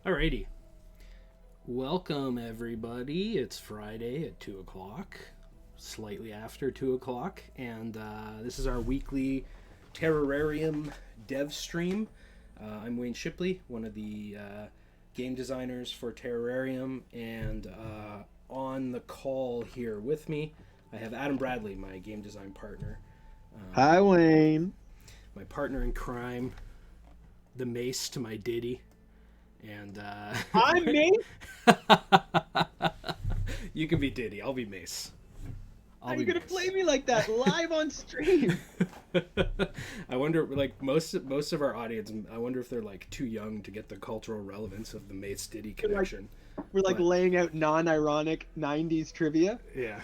Alrighty. Welcome, everybody. It's Friday at 2 o'clock, slightly after 2 o'clock, and this is our weekly Terrorarium dev stream. I'm Wayne Shipley, one of the game designers for Terrorarium, and on the call here with me, I have Adam Bradley, my game design partner. Hi, Wayne. My partner in crime, the Mace to my Diddy. And I'm me. You can be Diddy. I'll be Mace. How are you gonna play me like that live on stream? I wonder, like most of our audience, I wonder if they're like too young to get the cultural relevance of the Mace Diddy connection. We're like laying out non-ironic '90s trivia. Yeah.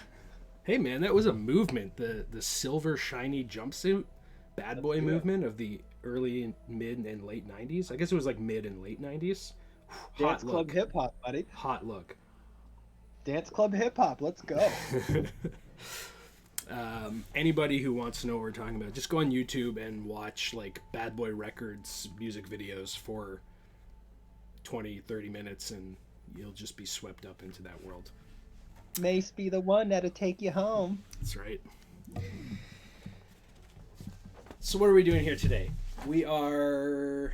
Hey man, that was a movement. The silver shiny jumpsuit, bad boy movement of the early, mid, and late '90s. I guess it was like mid and late '90s. Dance club hip hop, buddy. Hot look. Dance club hip hop. Let's go. Anybody who wants to know what we're talking about, just go on YouTube and watch like Bad Boy Records music videos for 20-30 minutes and you'll just be swept up into that world. Mace be the one that'll take you home. That's right. So what are we doing here today? We are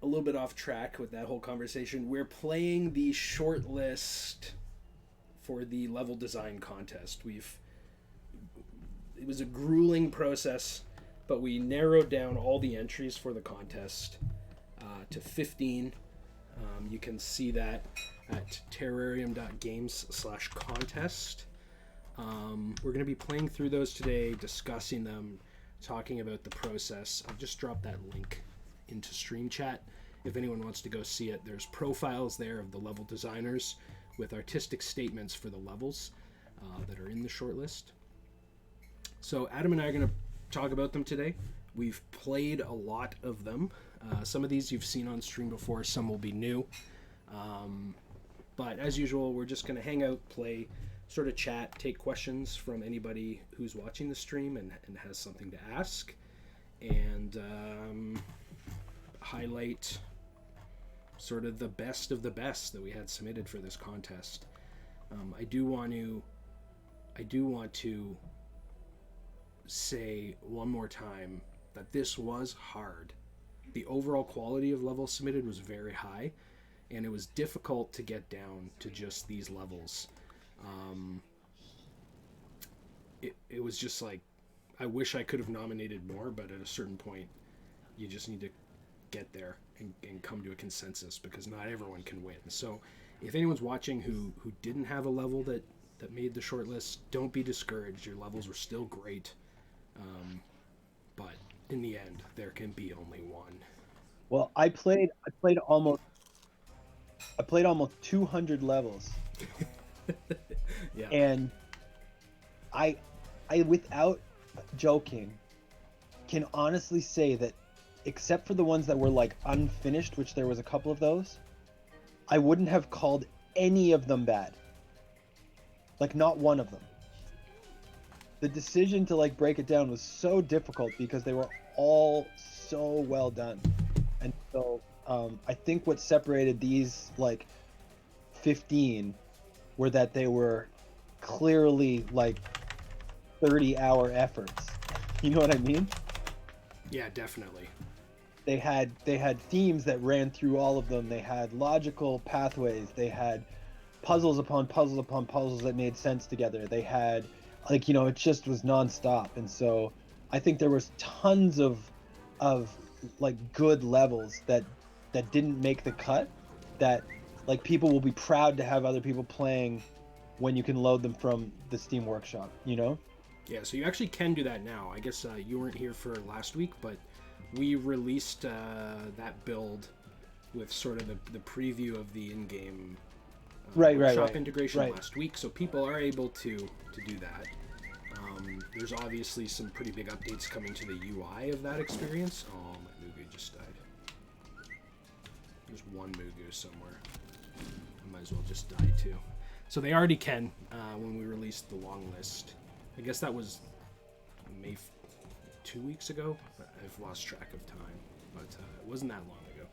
a little bit off track with that whole conversation. We're playing the short list for the level design contest. It was a grueling process, but we narrowed down all the entries for the contest to 15. You can see that at terrarium.games/contest. We're going to be playing through those today, discussing them, talking about the process. I've just dropped that link into Stream Chat. If anyone wants to go see it, there's profiles there of the level designers with artistic statements for the levels that are in the shortlist. So Adam and I are going to talk about them today. We've played a lot of them. Some of these you've seen on stream before, some will be new. But as usual, we're just going to hang out, play, sort of chat, take questions from anybody who's watching the stream and has something to ask, and highlight sort of the best of the best that we had submitted for this contest. I do want to say one more time that this was hard. The overall quality of levels submitted was very high, and it was difficult to get down to just these levels. It was just like, I wish I could have nominated more, but at a certain point you just need to get there and come to a consensus, because not everyone can win. So if anyone's watching who didn't have a level that made the short list, don't be discouraged. Your levels were still great, but in the end there can be only one. Well, I played almost 200 levels. Yeah. And I without joking can honestly say that, except for the ones that were like unfinished, which there was a couple of those, I wouldn't have called any of them bad. Like, not one of them. The decision to like break it down was so difficult because they were all so well done. And so I think what separated these like 15 were that they were clearly like 30-hour efforts. You know what I mean? Yeah, definitely. They had themes that ran through all of them. They had logical pathways. They had puzzles upon puzzles upon puzzles that made sense together. They had, like, it just was nonstop. And so I think there was tons of like good levels that didn't make the cut, that like people will be proud to have other people playing when you can load them from the Steam Workshop, Yeah, so you actually can do that now. I guess you weren't here for last week, but we released that build with sort of the preview of the in-game workshop integration last week, so people are able to do that. There's obviously some pretty big updates coming to the UI of that experience. Oh, my Mugu just died. There's one Mugu somewhere. I might as well just die too. So they already can when we released the long list. I guess that was 2 weeks ago. I've lost track of time, but it wasn't that long ago.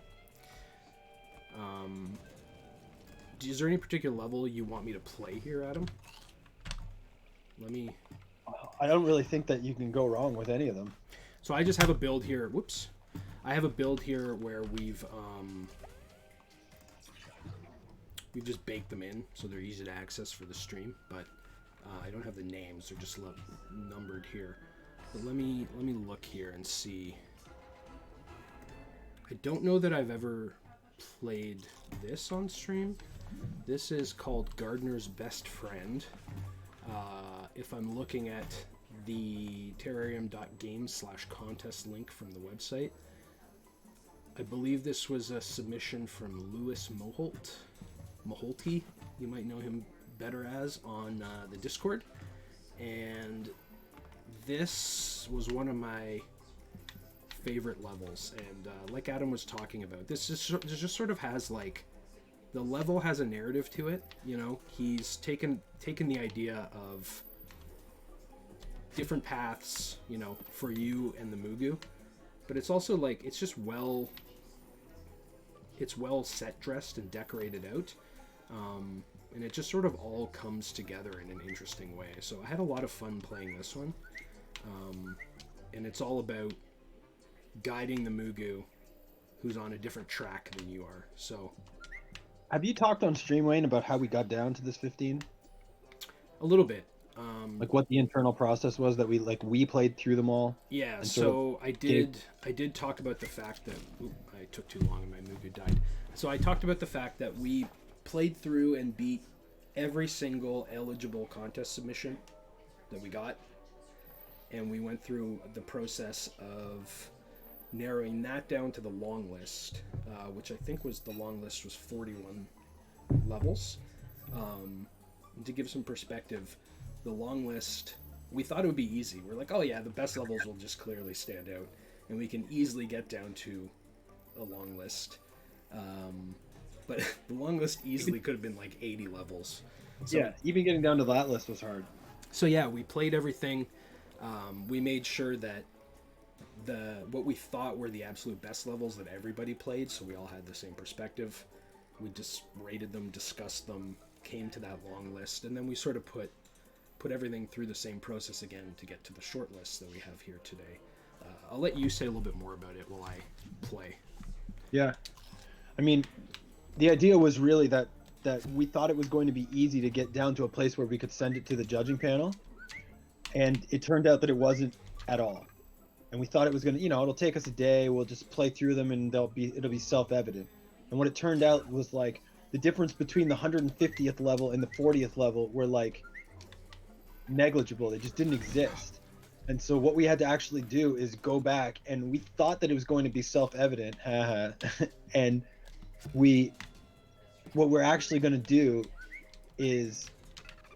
Is there any particular level you want me to play here, Adam? Let me... I don't really think that you can go wrong with any of them. So I just have a build here. Whoops. I have a build here where we've just baked them in, so they're easy to access for the stream. But I don't have the names; they're just numbered here. But let me look here and see. I don't know that I've ever played this on stream. This is called Gardener's Best Friend. If I'm looking at the terrarium.games/contest link from the website, I believe this was a submission from Lewis Moholty. You might know him better as on the Discord. And this was one of my favorite levels. And like Adam was talking about, this just sort of has like, the level has a narrative to it. You know, he's taken the idea of different paths, you know, for you and the Mugu, but it's also like, it's well set dressed and decorated out, and it just sort of all comes together in an interesting way. So I had a lot of fun playing this one, and it's all about guiding the Mugu who's on a different track than you are. So have you talked on stream, Wayne, about how we got down to this 15? a little bit. Like what the internal process was that we played through them all. Yeah, so I did talk about the fact that I took too long and my Mugu died. So I talked about the fact that we played through and beat every single eligible contest submission that we got, and we went through the process of narrowing that down to the long list, which I think was, the long list was 41 levels. To give some perspective, the long list, we thought it would be easy. We're like, oh yeah, the best levels will just clearly stand out, and we can easily get down to a long list. But the long list easily could have been like 80 levels. So, yeah, even getting down to that list was hard. So yeah, we played everything. We made sure that what we thought were the absolute best levels that everybody played, so we all had the same perspective. We just rated them, discussed them, came to that long list, and then we sort of put everything through the same process again to get to the short list that we have here today. I'll let you say a little bit more about it while I play. Yeah, I mean, the idea was really that we thought it was going to be easy to get down to a place where we could send it to the judging panel, and it turned out that it wasn't at all. And we thought it was going to, you know, it'll take us a day, we'll just play through them and it'll be self-evident. And what it turned out was like the difference between the 150th level and the 40th level were like negligible. They just didn't exist. And so what we had to actually do is go back, and we thought that it was going to be self-evident, and what we're actually going to do is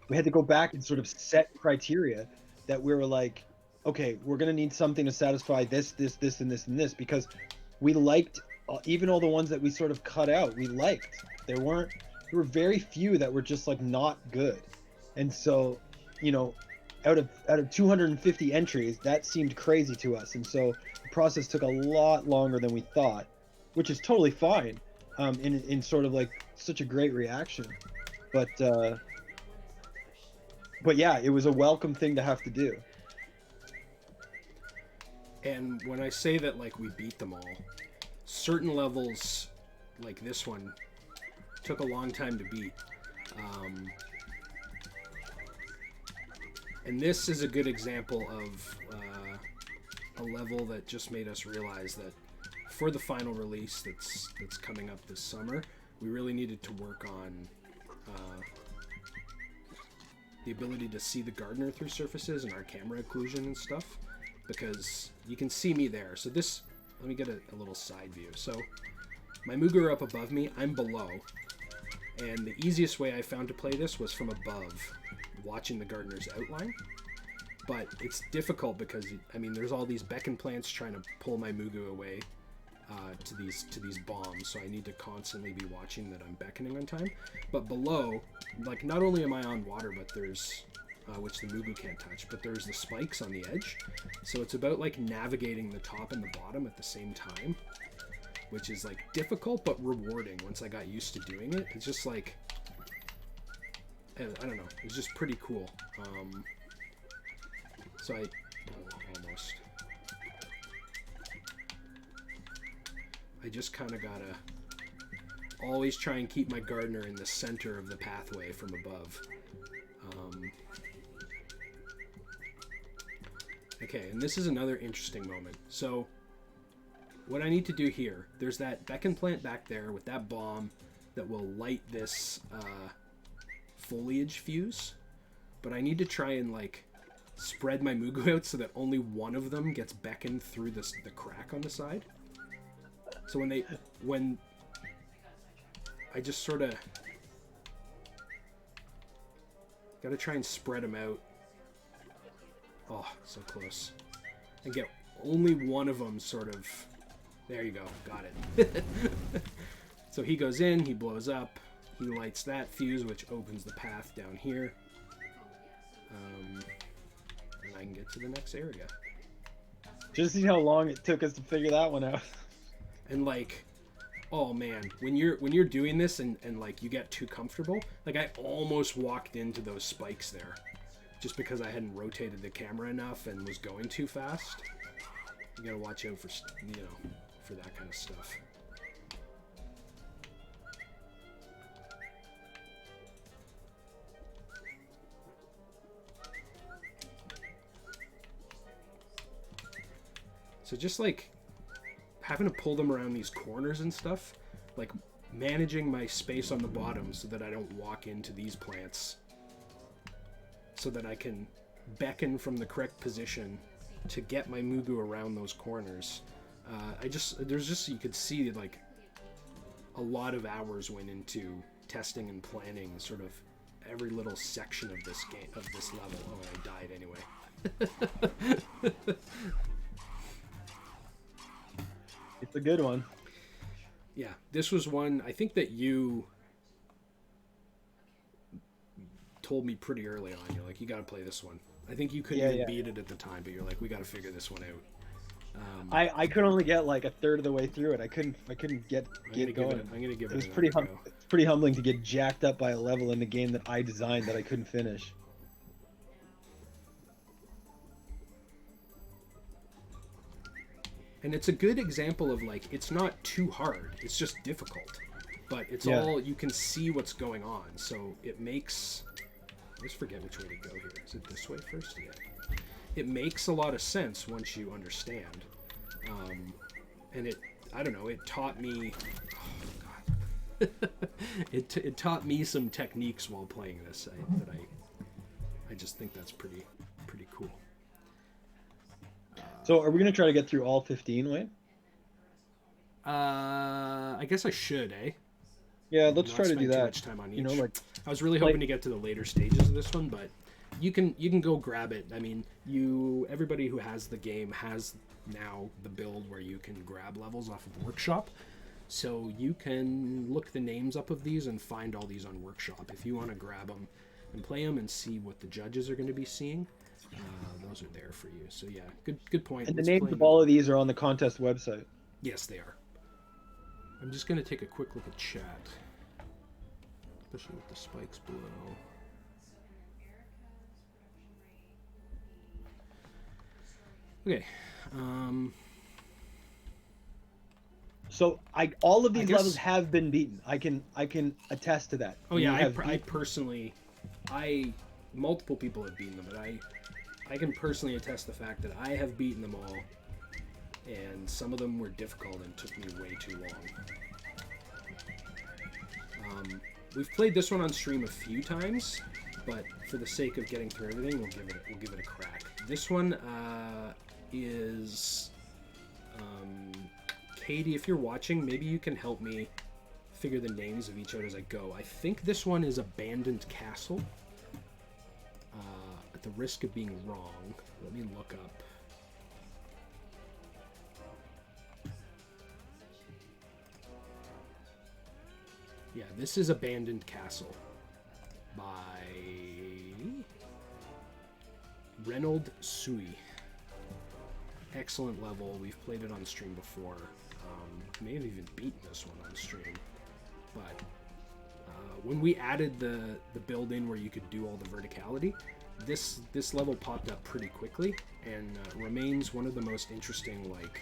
we had to go back and sort of set criteria that we were like, okay, we're going to need something to satisfy this, and this, and this, because we liked, even all the ones that we sort of cut out, we liked. There were very few that were just like not good. And so, you know, out of 250 entries, that seemed crazy to us. And so the process took a lot longer than we thought, which is totally fine, in sort of like such a great reaction. But yeah, it was a welcome thing to have to do. And when I say that, like, we beat them all, certain levels, like this one, took a long time to beat. And this is a good example of a level that just made us realize that for the final release that's coming up this summer, we really needed to work on the ability to see the gardener through surfaces and our camera occlusion and stuff, because you can see me there. So this, let me get a little side view. So my Mugu are up above me, I'm below, and the easiest way I found to play this was from above, watching the gardener's outline. But it's difficult because, I mean, there's all these beacon plants trying to pull my Mugu away to these bombs, so I need to constantly be watching that I'm beckoning on time. But below, like, not only am I on water, but there's which the Mugu can't touch, but there's the spikes on the edge, so it's about like navigating the top and the bottom at the same time. which is like difficult but rewarding once I got used to doing it. It's just like, I don't know, it's just pretty cool. So almost. I just kind of gotta always try and keep my gardener in the center of the pathway from above. Okay, and this is another interesting moment. So what I need to do here, there's that beacon plant back there with that bomb that will light this foliage fuse, but I need to try and like spread my Mugu out so that only one of them gets beckoned through the crack on the side. So when I just sort of gotta try and spread them out. Oh, so close. And get only one of them sort of. There you go, got it. So he goes in, he blows up, he lights that fuse, which opens the path down here. And I can get to the next area. Just see how long it took us to figure that one out. And like, oh man, when you're doing this and like you get too comfortable, like I almost walked into those spikes there, just because I hadn't rotated the camera enough and was going too fast. You gotta watch out for, for that kind of stuff. So just like having to pull them around these corners and stuff, like managing my space on the bottom so that I don't walk into these plants, so that I can beckon from the correct position to get my Mugu around those corners. You could see like a lot of hours went into testing and planning sort of every little section of this game, of this level. Oh, I died anyway. It's a good one. Yeah, this was one I think that you told me pretty early on. You're like, you got to play this one. I think you couldn't even beat it at the time, but you're like, we got to figure this one out. I could only get like a third of the way through it. I couldn't get going. I'm gonna give it. It was pretty humbling to get jacked up by a level in the game that I designed that I couldn't finish. And it's a good example of like, it's not too hard. It's just difficult, but it's all, you can see what's going on. So it makes, I just forget which way to go here. Is it this way first? Yeah. It makes a lot of sense once you understand. And I don't know, it taught me, oh God. it taught me some techniques while playing this I just think that's pretty cool. So are we going to try to get through all 15, Wayne? I guess I should, eh? Yeah, let's try to do that. Too much time on each. You know, like, I was really hoping to get to the later stages of this one, but you can go grab it. I mean, everybody who has the game has now the build where you can grab levels off of Workshop, so you can look the names up of these and find all these on Workshop if you want to grab them and play them and see what the judges are going to be seeing. Those are there for you. So yeah, good point. And the names of all of these are on the contest website. Yes, they are. I'm just going to take a quick look at chat, especially with the spikes below. Okay. So all of these levels have been beaten. I can attest to that. Oh yeah, I personally, multiple people have beaten them, but I can personally attest the fact that I have beaten them all, and some of them were difficult and took me way too long. We've played this one on stream a few times, but for the sake of getting through everything, we'll give it a crack. This one is Katie, if you're watching, maybe you can help me figure the names of each out as I go. I think this one is Abandoned Castle. At the risk of being wrong, let me look up. Yeah, this is Abandoned Castle by Reynold Sui. excellent level. We've played it on stream before. May have even beaten this one on stream. But when we added the build-in where you could do all the verticality, this level popped up pretty quickly, and remains one of the most interesting like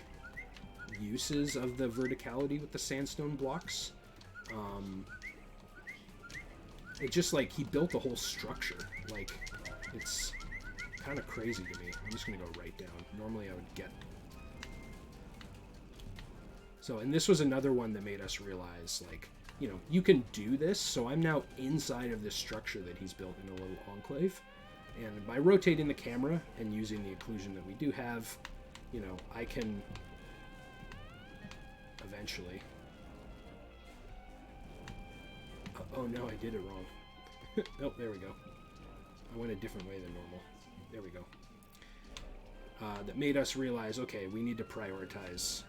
uses of the verticality with the sandstone blocks. It just like he built a whole structure. Like it's kind of crazy to me. I'm just gonna go right down. Normally I would get. So, and this was another one that made us realize, like, you know, you can do this. So I'm now inside of this structure that he's built in a little enclave. And by rotating the camera and using the occlusion that we do have, you know, I can eventually... oh no, I did it wrong. Nope, there we go. I went a different way than normal. There we go. That made us realize, okay, we need to prioritize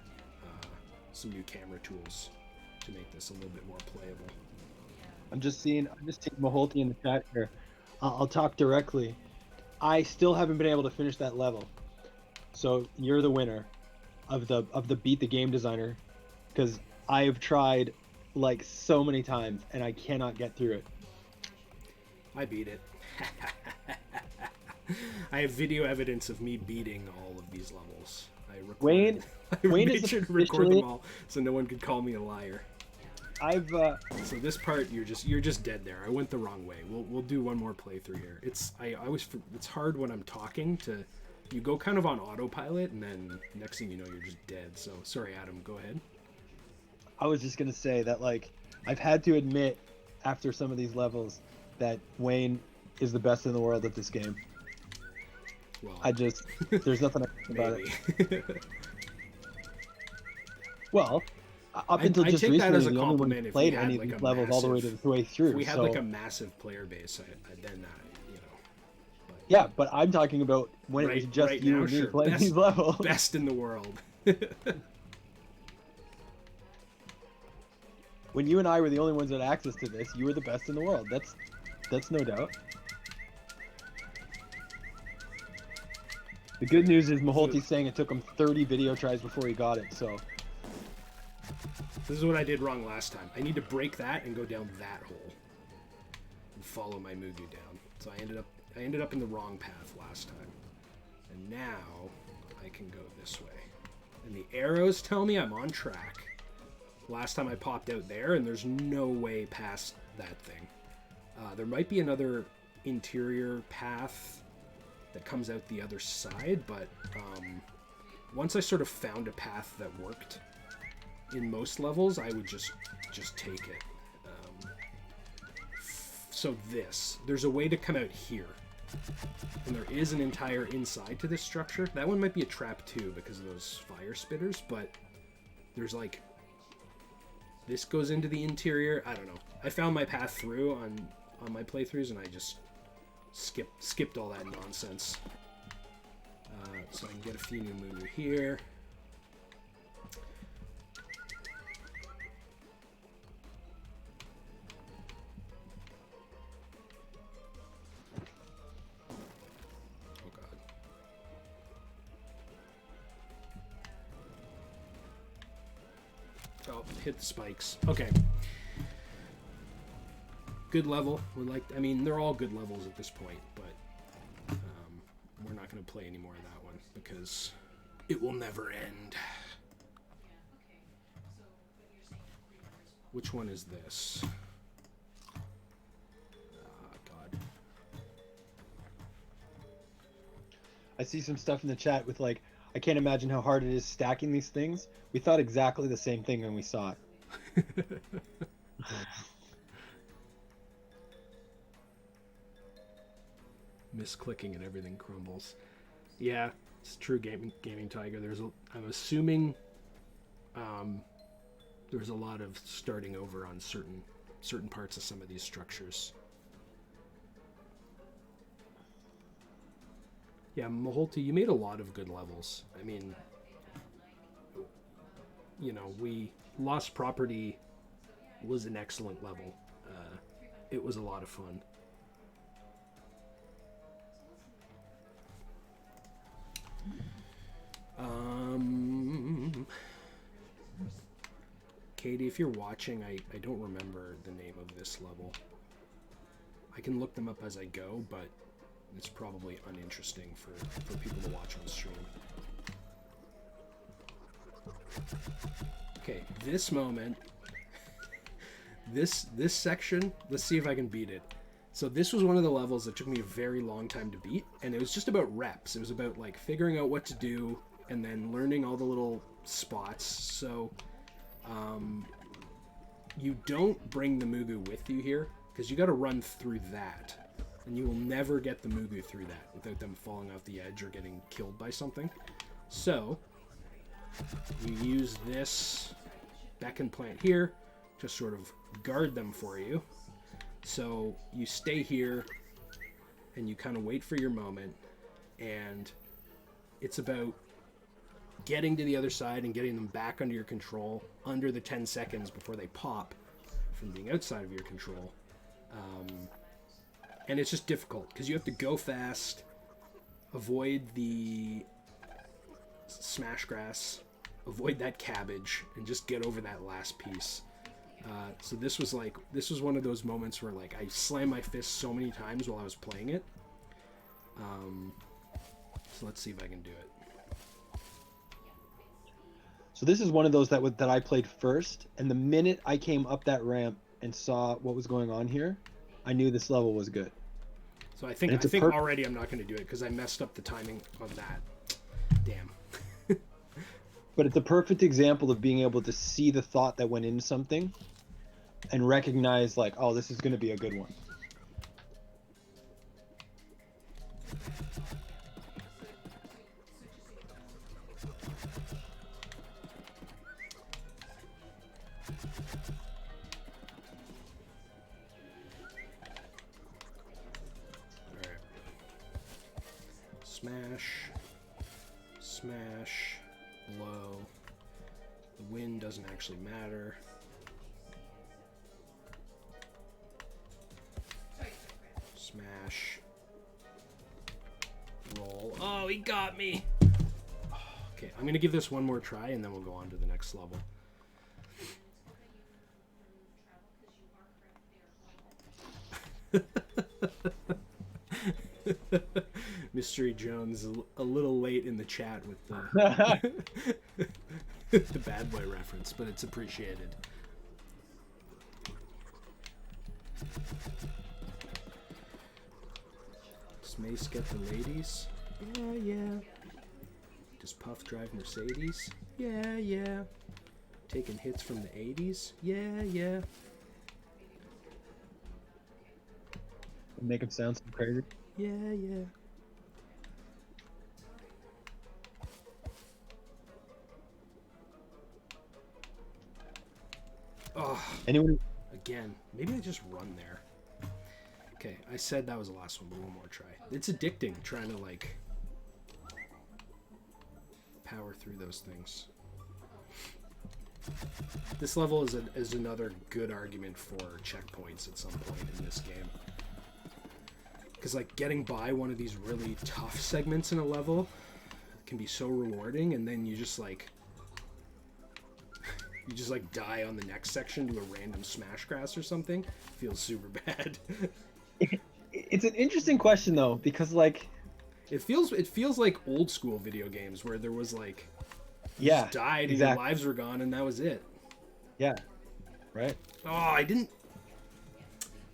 some new camera tools to make this a little bit more playable. I'm just seeing Maholty in the chat here. I'll talk directly. I still haven't been able to finish that level, so you're the winner of the beat the game designer, because I have tried like so many times and I cannot get through it. I beat it. I have video evidence of me beating all of these levels. Wayne made sure to record them all so no one could call me a liar. So this part you're just dead there. I went the wrong way. We'll do one more playthrough here. It's hard when I'm talking to, you go kind of on autopilot and then next thing you know you're just dead. So sorry Adam, go ahead. I was just gonna say that, like, I've had to admit after some of these levels that Wayne is the best in the world at this game. Well, there's nothing I can do about it. Well, up until just take that recently, as a the only one compliment who if played we had, any of like, these a levels all the way massive- to the way through. If we had so, like a massive player base, then you know. yeah, but I'm talking about when it was just right you now, and me sure. playing these levels. Best in the world. When you and I were the only ones that had access to this, you were the best in the world. That's no doubt. The good news is Maholty's saying it took him 30 video tries before he got it, so... This is what I did wrong last time. I need to break that and go down that hole. And follow my Mugu down. So I ended up in the wrong path last time. And now I can go this way. And the arrows tell me I'm on track. Last time I popped out there and there's no way past that thing. There might be another interior path that comes out the other side, but once I sort of found a path that worked in most levels, I would just take it. So there's a way to come out here, and there is an entire inside to this structure. That one might be a trap too because of those fire spitters, but there's like, this goes into the interior. I don't know. I found my path through on my playthroughs, and I just skipped all that nonsense. So I can get a few new moves here. Oh god. Oh, hit the spikes. Okay. Good level. I mean, they're all good levels at this point, but we're not going to play any more of that one because it will never end. Which one is this? God. I see some stuff in the chat with, like, I can't imagine how hard it is stacking these things. We thought exactly the same thing when we saw it. Misclicking and everything crumbles. Yeah, it's true, gaming tiger. I'm assuming there's a lot of starting over on certain parts of some of these structures. Yeah, Maholty, you made a lot of good levels. I mean, you know, Lost Property was an excellent level. It was a lot of fun. Katie, if you're watching, I don't remember the name of this level. I can look them up as I go, but it's probably uninteresting for people to watch on stream. Okay, this moment, this section, let's see if I can beat it. So this was one of the levels that took me a very long time to beat, and it was just about reps. It was about like figuring out what to do and then learning all the little spots. So you don't bring the Mugu with you here, because you got to run through that, and you will never get the Mugu through that without them falling off the edge or getting killed by something. So you use this beacon plant here to sort of guard them for you. So you stay here and you kind of wait for your moment, and it's about getting to the other side and getting them back under your control under the 10 seconds before they pop from being outside of your control. And it's just difficult because you have to go fast, avoid the smash grass, avoid that cabbage, and just get over that last piece. So this was one of those moments where like I slammed my fist so many times while I was playing it. So let's see if I can do it. So this is one of those that I played first, and the minute I came up that ramp and saw what was going on here, I knew this level was good. So I think already I'm not going to do it because I messed up the timing on that. Damn. But it's a perfect example of being able to see the thought that went into something and recognize like, oh, this is going to be a good one. Smash, smash, blow. The wind doesn't actually matter. Smash, roll. Oh, he got me! Okay, I'm gonna give this one more try and then we'll go on to the next level. Mystery Jones a little late in the chat with the the Bad Boy reference, but it's appreciated. Does Mace get the ladies? Yeah. Does Puff drive Mercedes? Yeah. Taking hits from the 80s? Yeah. Make him sound so crazy. Yeah. Oh, Anyone? again, maybe I just run there. Okay, I said that was the last one, but one more try. It's addicting trying to like power through those things. This level is another good argument for checkpoints at some point in this game. Because like getting by one of these really tough segments in a level can be so rewarding, and then you just like die on the next section to a random smash grass or something. Feels super bad. It's an interesting question though, because like it feels like old school video games where there was like you yeah, just died exactly. and your lives were gone and that was it. Yeah. Right? Oh, I didn't.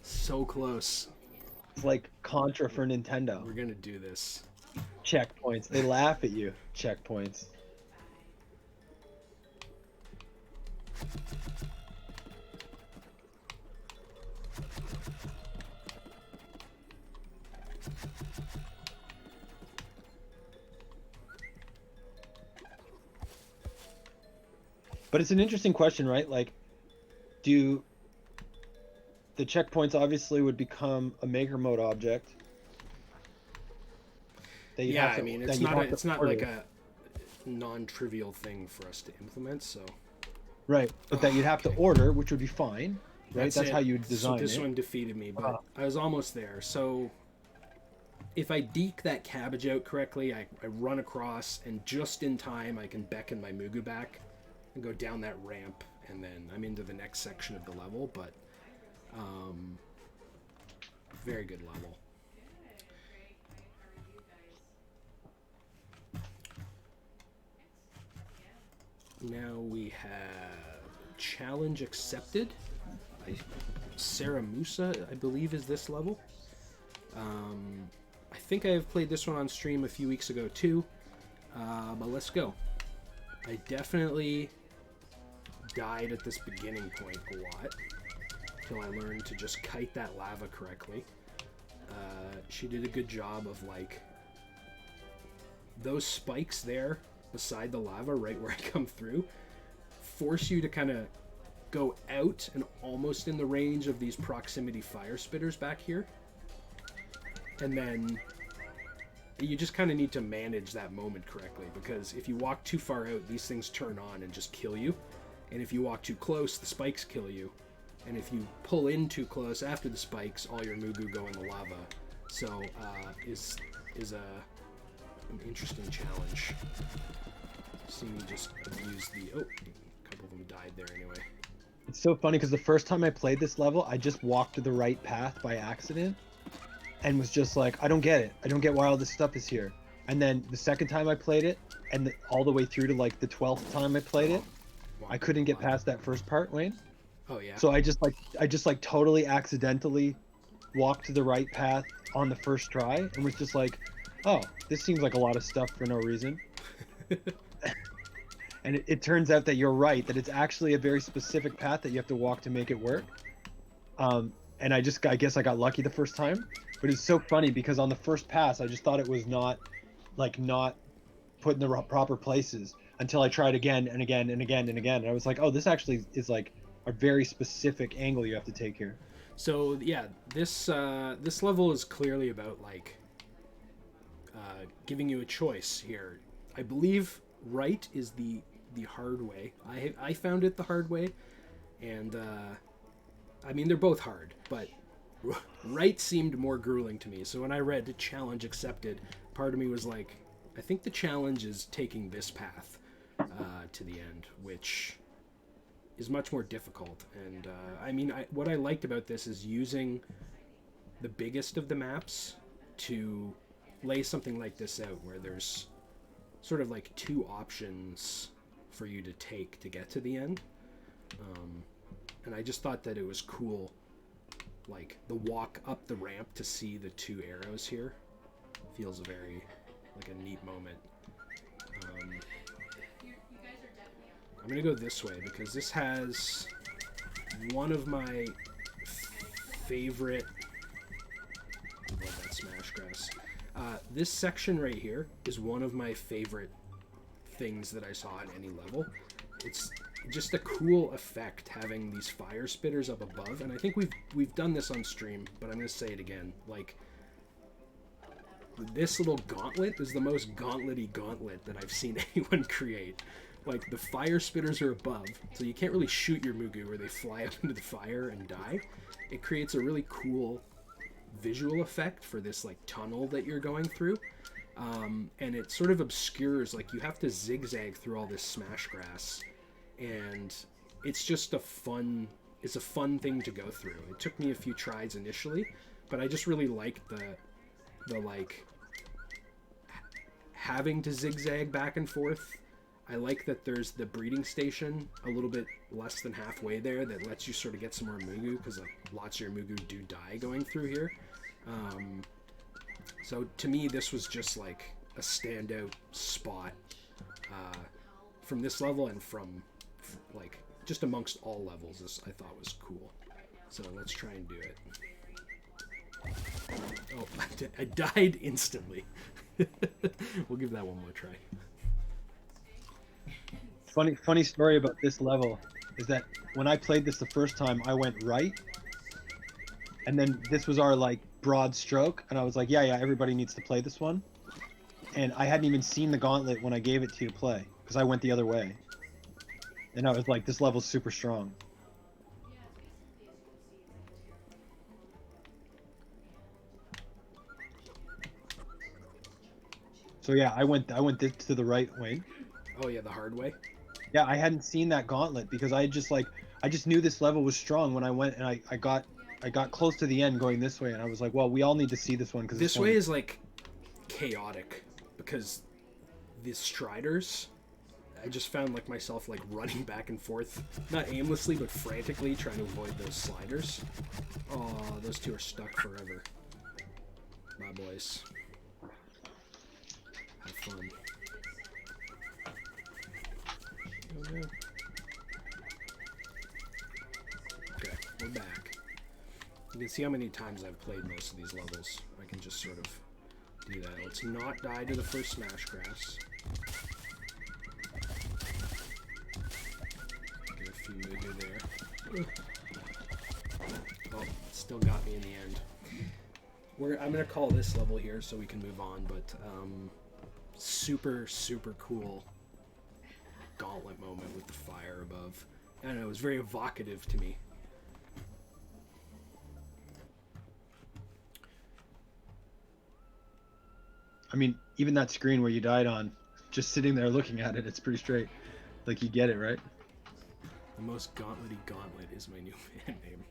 So close. It's like Contra for Nintendo. We're gonna do this. Checkpoints. They laugh at you. Checkpoints. But it's an interesting question, right? Like, do the checkpoints obviously would become a maker mode object? Yeah, I mean, it's not like a non-trivial thing for us to implement, so. Right, but that you'd have to order, which would be fine, right? That's how you design it. So this one defeated me, but I was almost there. So if I deke that cabbage out correctly, I run across, and just in time I can beckon my Mugu back and go down that ramp, and then I'm into the next section of the level. But very good level. Now we have challenge accepted. Sarah Musa, I believe, is this level. I think I have played this one on stream a few weeks ago too, but let's go. I definitely died at this beginning point a lot until I learned to just kite that lava correctly. She did a good job of, like, those spikes there beside the lava right where I come through force you to kind of go out and almost in the range of these proximity fire spitters back here. And then you just kind of need to manage that moment correctly, because if you walk too far out, these things turn on and just kill you. And if you walk too close, the spikes kill you. And if you pull in too close after the spikes, all your Mugu go in the lava. So is an interesting challenge. See me just abuse the... Oh, a couple of them died there anyway. It's so funny because the first time I played this level, I just walked to the right path by accident and was just like, I don't get it. I don't get why all this stuff is here. And then the second time I played it, and all the way through to like the 12th time I played it, I couldn't get past that first part, Wayne. Oh yeah. So I just totally accidentally walked to the right path on the first try and was just like, oh, this seems like a lot of stuff for no reason. And it turns out that you're right, that it's actually a very specific path that you have to walk to make it work. And I guess I got lucky the first time. But it's so funny because on the first pass, I just thought it was not put in the proper places until I tried again and again and again and again. And I was like, oh, this actually is like a very specific angle you have to take here. So yeah, this level is clearly about like giving you a choice here. I believe right is the hard way. I found it the hard way, and I mean they're both hard, but right seemed more grueling to me. So when I read challenge accepted, part of me was like, I think the challenge is taking this path to the end, which is much more difficult. And I mean, what I liked about this is using the biggest of the maps to lay something like this out, where there's sort of like two options for you to take to get to the end. And I just thought that it was cool, like the walk up the ramp to see the two arrows here feels very like a neat moment. I'm gonna go this way because this has one of my favorite... I love that smash grass. This section right here is one of my favorite things that I saw at any level. It's just a cool effect having these fire spitters up above, and I think we've done this on stream, but I'm gonna say it again. Like, this little gauntlet is the most gauntlet-y gauntlet that I've seen anyone create. Like, the fire spitters are above, so you can't really shoot your Mugu where they fly up into the fire and die. It creates a really cool visual effect for this like tunnel that you're going through, and it sort of obscures, like you have to zigzag through all this smash grass, and it's just a fun thing to go through. It took me a few tries initially, but I just really liked the like having to zigzag back and forth. I like that there's the breeding station a little bit less than halfway there that lets you sort of get some more Mugu, because like, lots of your Mugu do die going through here. So to me, this was just like a standout spot from this level, and from like just amongst all levels. This I thought was cool. So let's try and do it. Oh, I died instantly. We'll give that one more try. Funny story about this level is that when I played this the first time, I went right, and then this was our like broad stroke, and I was like, yeah, everybody needs to play this one. And I hadn't even seen the gauntlet when I gave it to you to play, because I went the other way. And I was like, this level's super strong. So yeah, I went to the right way. Oh yeah, the hard way. Yeah, I hadn't seen that gauntlet because I just knew this level was strong when I went and I got close to the end going this way, and I was like, well, we all need to see this one because This way is like chaotic because the Striders. I just found like myself like running back and forth, not aimlessly but frantically trying to avoid those sliders. Oh, those two are stuck forever. My boys. Have fun. Oh, no. Okay, we're back. You can see how many times I've played most of these levels. I can just sort of do that. Let's not die to the first Smash Grass. Get a few Mugu there. Oh, still got me in the end. I'm gonna call this level here so we can move on, but super, super cool gauntlet moment with the fire above. I don't know, it was very evocative to me. I mean, even that screen where you died on, just sitting there looking at it, it's pretty straight. Like, you get it, right? The most gauntlet-y gauntlet is my new fan name.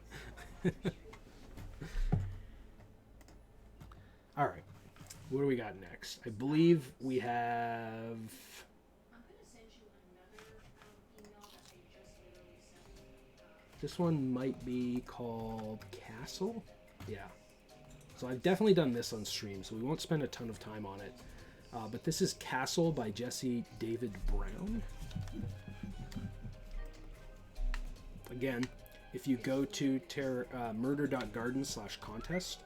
Alright, what do we got next? I believe we have... This one might be called Castle? Yeah. So I've definitely done this on stream, so we won't spend a ton of time on it. But this is Castle by Jesse David Brown. Again, if you go to murder.garden/contest,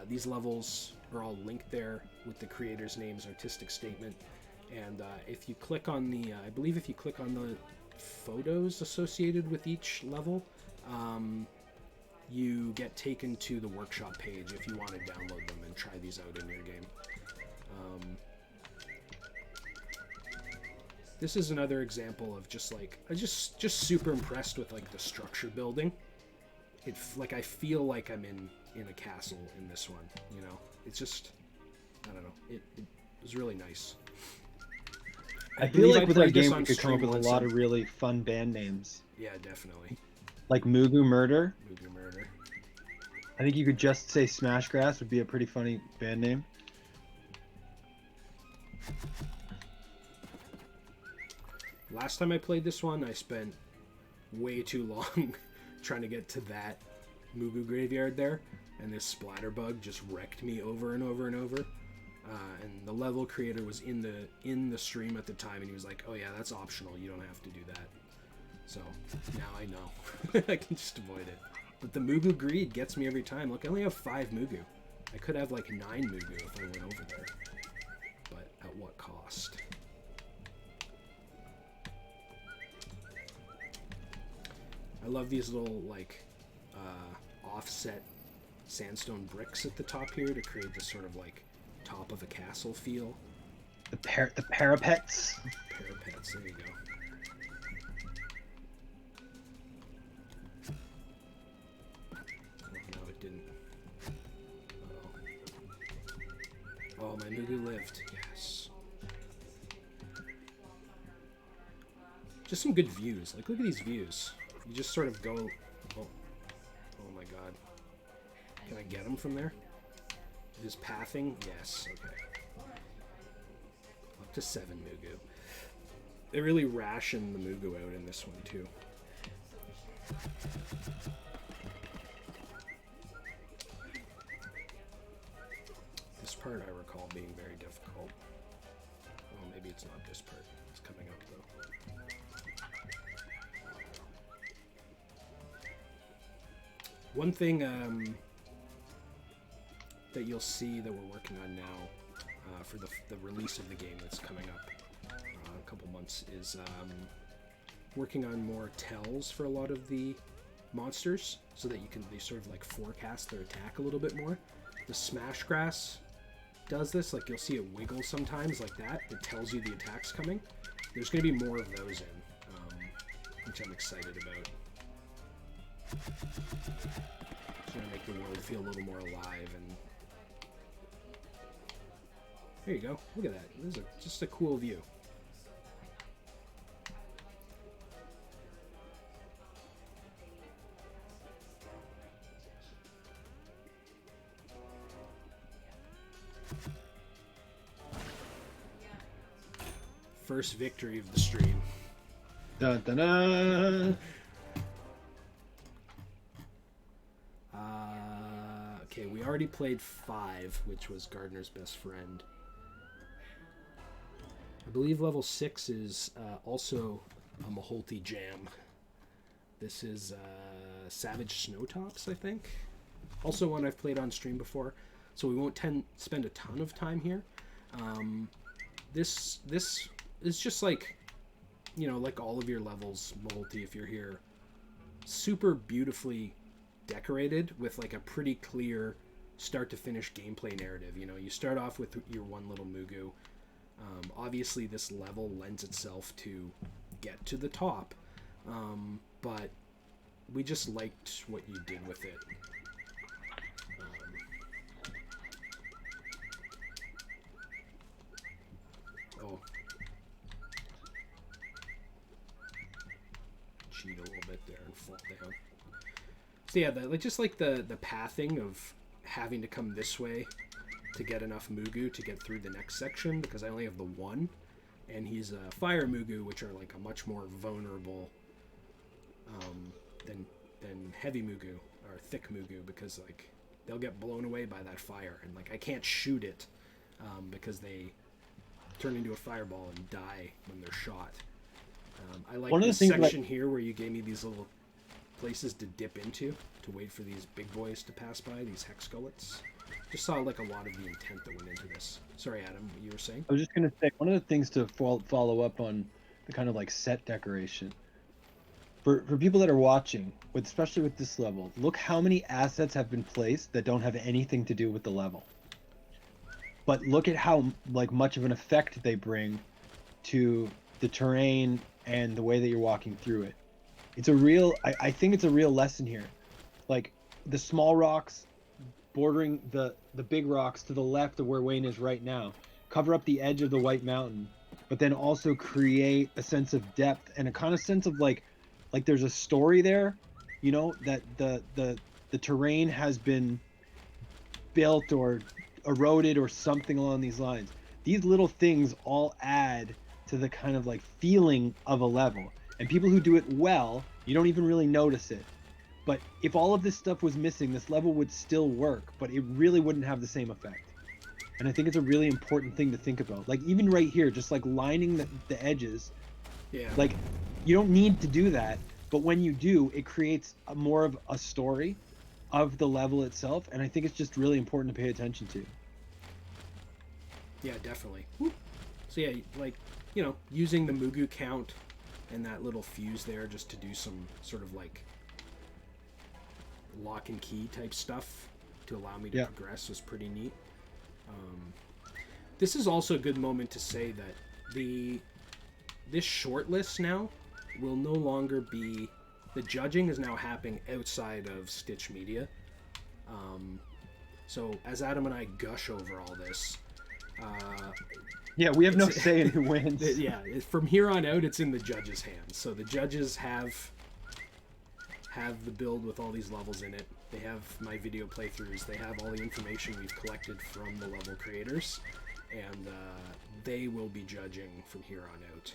these levels are all linked there with the creator's name's artistic statement. And if you click on the, I believe if you click on the photos associated with each level, you get taken to the workshop page if you want to download them and try these out in your game. This is another example of just like, I just super impressed with like the structure building. Like I feel like I'm in a castle in this one, you know? It's just, I don't know, it was really nice. I feel like with our game we could come up with a lot of really fun band names. Yeah, definitely. Like Mugu Murder. Mugu Murder. I think you could just say Smash Grass would be a pretty funny band name. Last time I played this one, I spent way too long trying to get to that Mugu graveyard there, and this splatter bug just wrecked me over and over and over. And the level creator was in the stream at the time, and he was like, "Oh yeah, that's optional. You don't have to do that." So now I know I can just avoid it. But the Mugu greed gets me every time. Look, I only have 5 Mugu. I could have like 9 Mugu if I went over there. But at what cost? I love these little like offset sandstone bricks at the top here to create this sort of like top of a castle feel. The parapets. Parapets, there you go. Oh, no, it didn't. Uh-oh. Oh, my Mugu lived. Yes. Just some good views. Like, look at these views. You just sort of go... Oh, oh my god. Can I get him from there? Is pathing? Yes. Okay. Up to 7 Mugu. They really ration the Mugu out in this one, too. This part I recall being very difficult. Oh, maybe it's not this part. It's coming up, though. One thing that you'll see that we're working on now for the release of the game that's coming up a couple months is working on more tells for a lot of the monsters so that they sort of like forecast their attack a little bit more. The Smash Grass does this, like you'll see it wiggle sometimes like that. It tells you the attack's coming. There's going to be more of those in, which I'm excited about. It's going to make the world feel a little more alive. And there you go. Look at that. This is just a cool view. first victory of the stream. Dun, dun, dun. Okay, we already played 5, which was Gardner's best friend. I believe level 6 is also a Maholti jam. This is Savage Snowtops, I think. Also one I've played on stream before, so we won't spend a ton of time here. This is just like, you know, like all of your levels, Maholti, if you're here, super beautifully decorated with like a pretty clear start to finish gameplay narrative. You know, you start off with your one little Mugu. Obviously this level lends itself to get to the top, but we just liked what you did with it. Cheat a little bit there and fall down. So yeah, just like the pathing of having to come this way to get enough Mugu to get through the next section, because I only have the one, and he's a fire Mugu, which are like a much more vulnerable than heavy Mugu or thick Mugu, because like they'll get blown away by that fire, and like I can't shoot it because they turn into a fireball and die when they're shot. I like this section here where you gave me these little places to dip into to wait for these big boys to pass by, these hex gullets. Just saw like a lot of the intent that went into this. Sorry, Adam, what you were saying? I was just gonna say, one of the things to follow up on the kind of like set decoration for people that are watching, especially with this level, look how many assets have been placed that don't have anything to do with the level, but look at how like much of an effect they bring to the terrain and the way that you're walking through it. It's a real, I think it's a real lesson here. Like the small rocks bordering the big rocks to the left of where Wayne is right now cover up the edge of the White Mountain, but then also create a sense of depth and a kind of sense of like there's a story there, you know, that the terrain has been built or eroded or something along these lines. These little things all add to the kind of like feeling of a level, and people who do it well, you don't even really notice it. But if all of this stuff was missing, this level would still work, but it really wouldn't have the same effect. And I think it's a really important thing to think about. Like even right here, just like lining the edges. Yeah. Like you don't need to do that, but when you do, it creates more of a story of the level itself, and I think it's just really important to pay attention to. Yeah, definitely. So yeah, like, you know, using the Mugu count and that little fuse there just to do some sort of like lock and key type stuff to allow me to progress was pretty neat. This is also a good moment to say that this short list now will no longer be, the judging is now happening outside of Stitch Media. So as Adam and I gush over all this, yeah, we have no say in who wins. Yeah, from here on out, it's in the judges' hands. So the judges have the build with all these levels in it. They have my video playthroughs. They have all the information we've collected from the level creators, and they will be judging from here on out.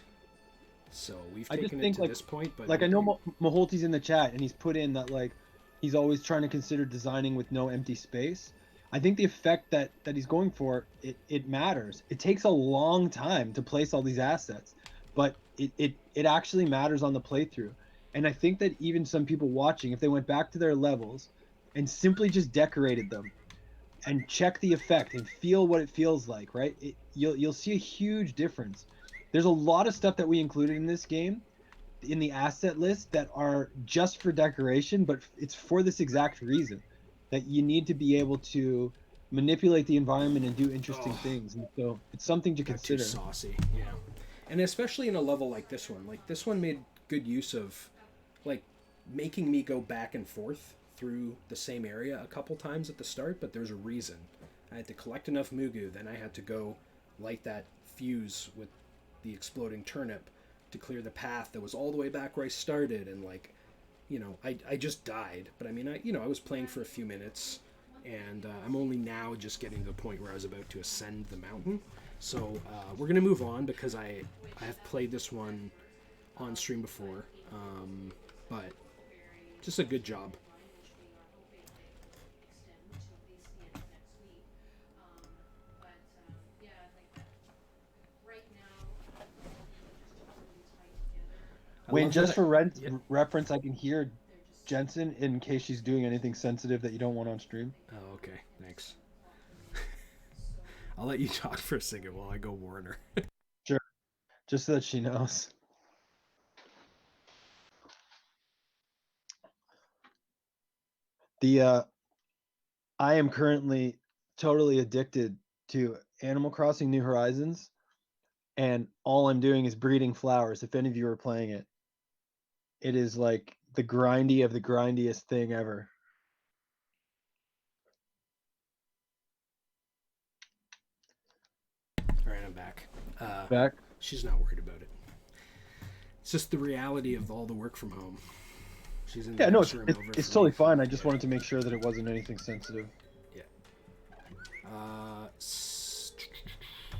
So we've taken it to this point, but like I know Maholti's in the chat, and he's put in that like he's always trying to consider designing with no empty space. I think the effect that he's going for, it matters. It takes a long time to place all these assets, but it actually matters on the playthrough. And I think that even some people watching, if they went back to their levels and simply just decorated them and check the effect and feel what it feels like, right? You'll see a huge difference. There's a lot of stuff that we included in this game in the asset list that are just for decoration, but it's for this exact reason, that you need to be able to manipulate the environment and do interesting things. And so it's something to consider. Too saucy, yeah. And especially in a level like this one. Like this one made good use of like making me go back and forth through the same area a couple times at the start, but there's a reason. I had to collect enough Mugu, then I had to go light that fuse with the exploding turnip to clear the path that was all the way back where I started, and like, you know, I just died. But I mean, I was playing for a few minutes, and I'm only now just getting to the point where I was about to ascend the mountain. So we're gonna move on because I have played this one on stream before, but just a good job. I Wayne, love just that. for Yeah. reference, I can hear Jensen in case she's doing anything sensitive that you don't want on stream. Oh, okay. Thanks. I'll let you talk for a second while I go warn her. Sure. Just so that she knows. I am currently totally addicted to Animal Crossing New Horizons, and all I'm doing is breeding flowers. If any of you are playing it, it is like the grindy of the grindiest thing ever. All right, I'm back. Back? She's not worried about it. It's just the reality of all the work from home. She's in the Yeah, no, next room over. it's for totally me. fine. I just wanted to make sure that it wasn't anything sensitive. Yeah.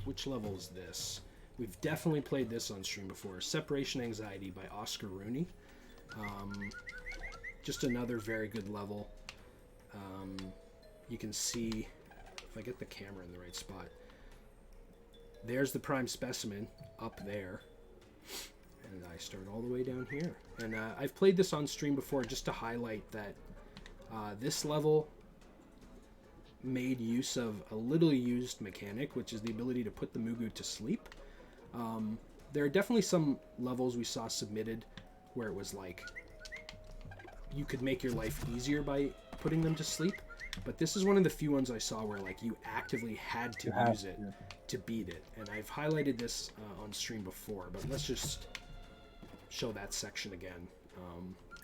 Which level is this? We've definitely played this on stream before. Separation Anxiety by Oscar Rooney. Just another very good level. You can see, if I get the camera in the right spot, there's the prime specimen up there. And I start all the way down here. And I've played this on stream before just to highlight that this level made use of a little used mechanic, which is the ability to put the Mugu to sleep. There are definitely some levels we saw submitted where it was like you could make your life easier by putting them to sleep, but this is one of the few ones I saw where like you actively had to use it to beat it. And I've highlighted this on stream before, but let's just show that section again.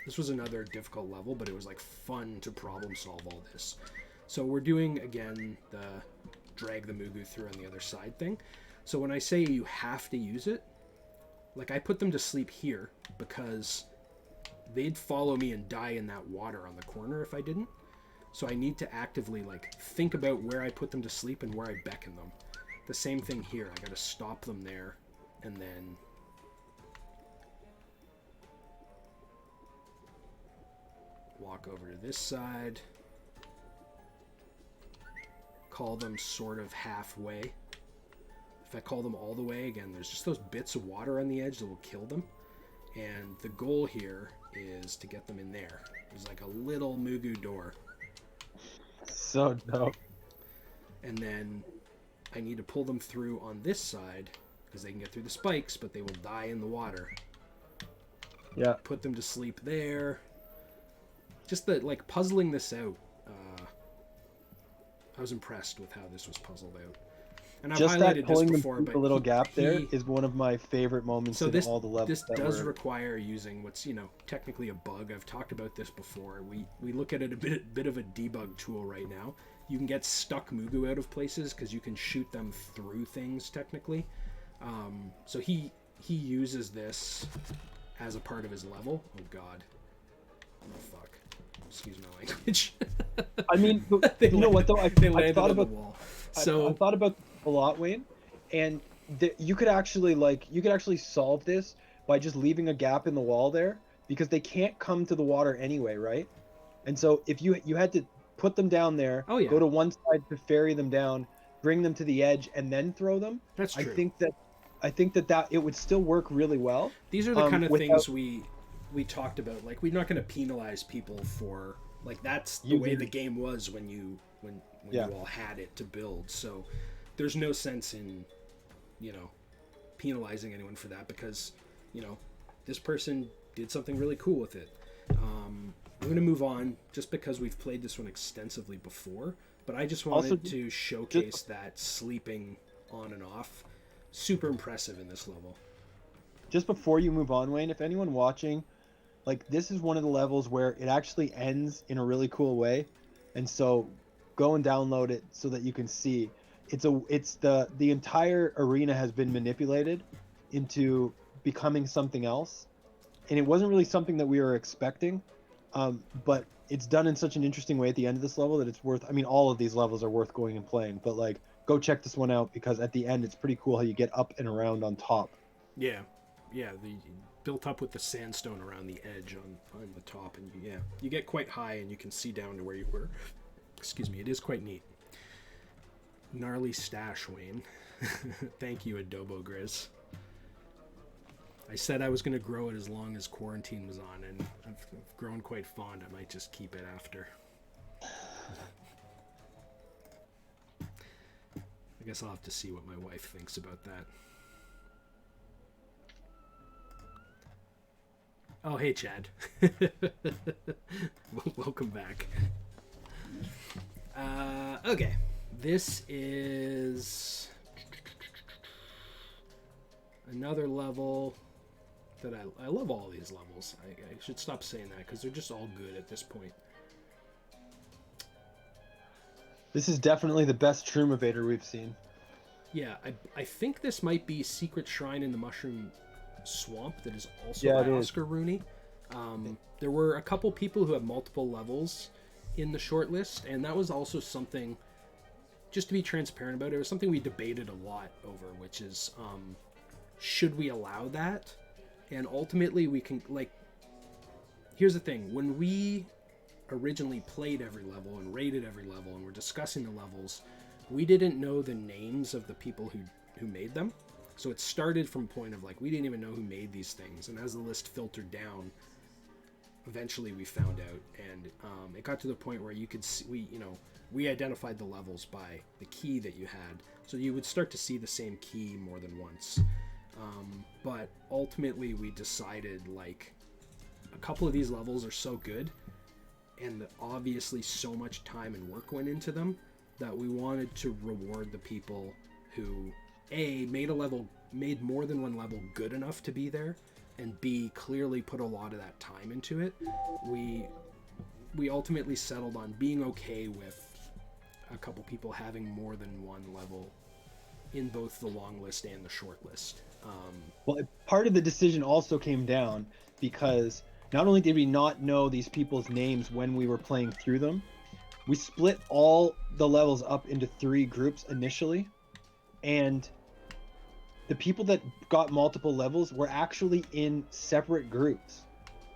This was another difficult level, but it was like fun to problem solve all this. So we're doing again the drag the Mugu through on the other side thing. So when I say you have to use it, like I put them to sleep here because they'd follow me and die in that water on the corner if I didn't. So I need to actively like think about where I put them to sleep and where I beckon them. The same thing here. I gotta stop them there and then walk over to this side. Call them sort of halfway. If I call them all the way, again, there's just those bits of water on the edge that will kill them. And the goal here is to get them in there. There's like a little Mugu door. So dope. And then I need to pull them through on this side because they can get through the spikes, but they will die in the water. Yeah. Put them to sleep there. Just the like puzzling this out. I was impressed with how this was puzzled out. And I've Just highlighted that pulling this them before, through but the little he- gap there he- is one of my favorite moments So in this all the levels. this that does were... require using what's technically a bug. I've talked about this before. We look at it a bit of a debug tool right now. You can get stuck Mugu out of places because you can shoot them through things technically. So he uses this as a part of his level. Oh God. Oh fuck. Excuse my language. I mean, They you know what though? they I landed thought on the about wall. I So thought about a lot, Wayne, and you could actually solve this by just leaving a gap in the wall there because they can't come to the water anyway, right? And so if you had to put them down there, Oh, yeah. go to one side to ferry them down, bring them to the edge, and then throw them. That's true. I think that it would still work really well. These are the kind of without things we talked about. Like we're not going to penalize people for like that's the way the game was when you all had it to build. So there's no sense in penalizing anyone for that because this person did something really cool with it. I'm going to move on just because we've played this one extensively before, but I just wanted to showcase that sleeping on and off. Super impressive in this level. Just before you move on, Wayne, if anyone watching, like this is one of the levels where it actually ends in a really cool way, and so go and download it so that you can see. It's the entire arena has been manipulated into becoming something else, and it wasn't really something that we were expecting, but it's done in such an interesting way at the end of this level that it's worth. I mean, all of these levels are worth going and playing, but like go check this one out, because at the end it's pretty cool how you get up and around on top. Yeah, the built up with the sandstone around the edge on the top, and you get quite high and you can see down to where you were. Excuse me, it is quite neat. Gnarly stash, Wayne. Thank you, Adobo Grizz. I said I was going to grow it as long as quarantine was on, and I've grown quite fond. I might just keep it after. I guess I'll have to see what my wife thinks about that. Oh, hey, Chad. Welcome back. Okay. This is another level that I love all these levels. I should stop saying that because they're just all good at this point. This is definitely the best Shroom Evader we've seen. Yeah, I think this might be Secret Shrine in the Mushroom Swamp that is also by Oscar Rooney. There were a couple people who have multiple levels in the shortlist, and that was also something, just to be transparent about it, was something we debated a lot over, which is, should we allow that? And ultimately we can, like, here's the thing, when we originally played every level and rated every level and were discussing the levels, we didn't know the names of the people who made them. So it started from a point of, like, we didn't even know who made these things, and as the list filtered down, eventually we found out, and it got to the point where you could see, we identified the levels by the key that you had, so you would start to see the same key more than once. But ultimately we decided, like, a couple of these levels are so good, and obviously so much time and work went into them, that we wanted to reward the people who A, made more than one level good enough to be there, and B, clearly put a lot of that time into it. We ultimately settled on being okay with a couple people having more than one level in both the long list and the short list. Well, part of the decision also came down because not only did we not know these people's names when we were playing through them, we split all the levels up into 3 groups initially, and the people that got multiple levels were actually in separate groups.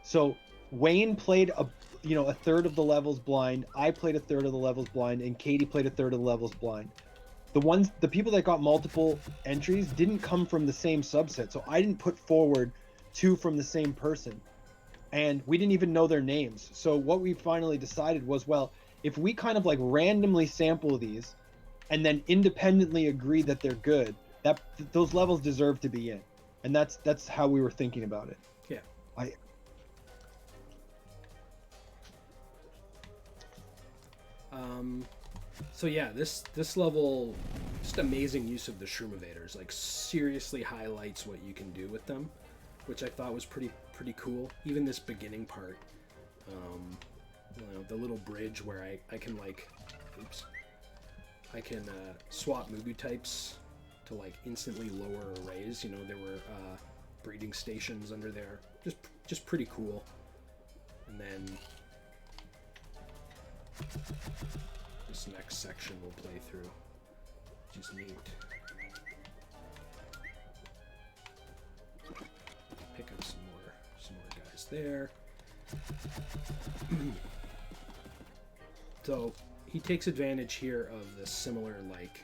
So Wayne played a third of the levels blind, I played a third of the levels blind, and Katie played a third of the levels blind. The people that got multiple entries didn't come from the same subset, so I didn't put forward 2 from the same person, and we didn't even know their names. So what we finally decided was, well, if we kind of like randomly sample these and then independently agree that they're good, that those levels deserve to be in, and that's how we were thinking about it. Yeah. So yeah, this level, just amazing use of the Shroom Evaders. Like, seriously highlights what you can do with them, which I thought was pretty cool. Even this beginning part, the little bridge where I can, like, swap Mugu types to, like, instantly lower arrays. There were breeding stations under there. Just pretty cool. And then this next section we'll play through, which is neat. Pick up some more guys there. So he takes advantage here of the similar, like,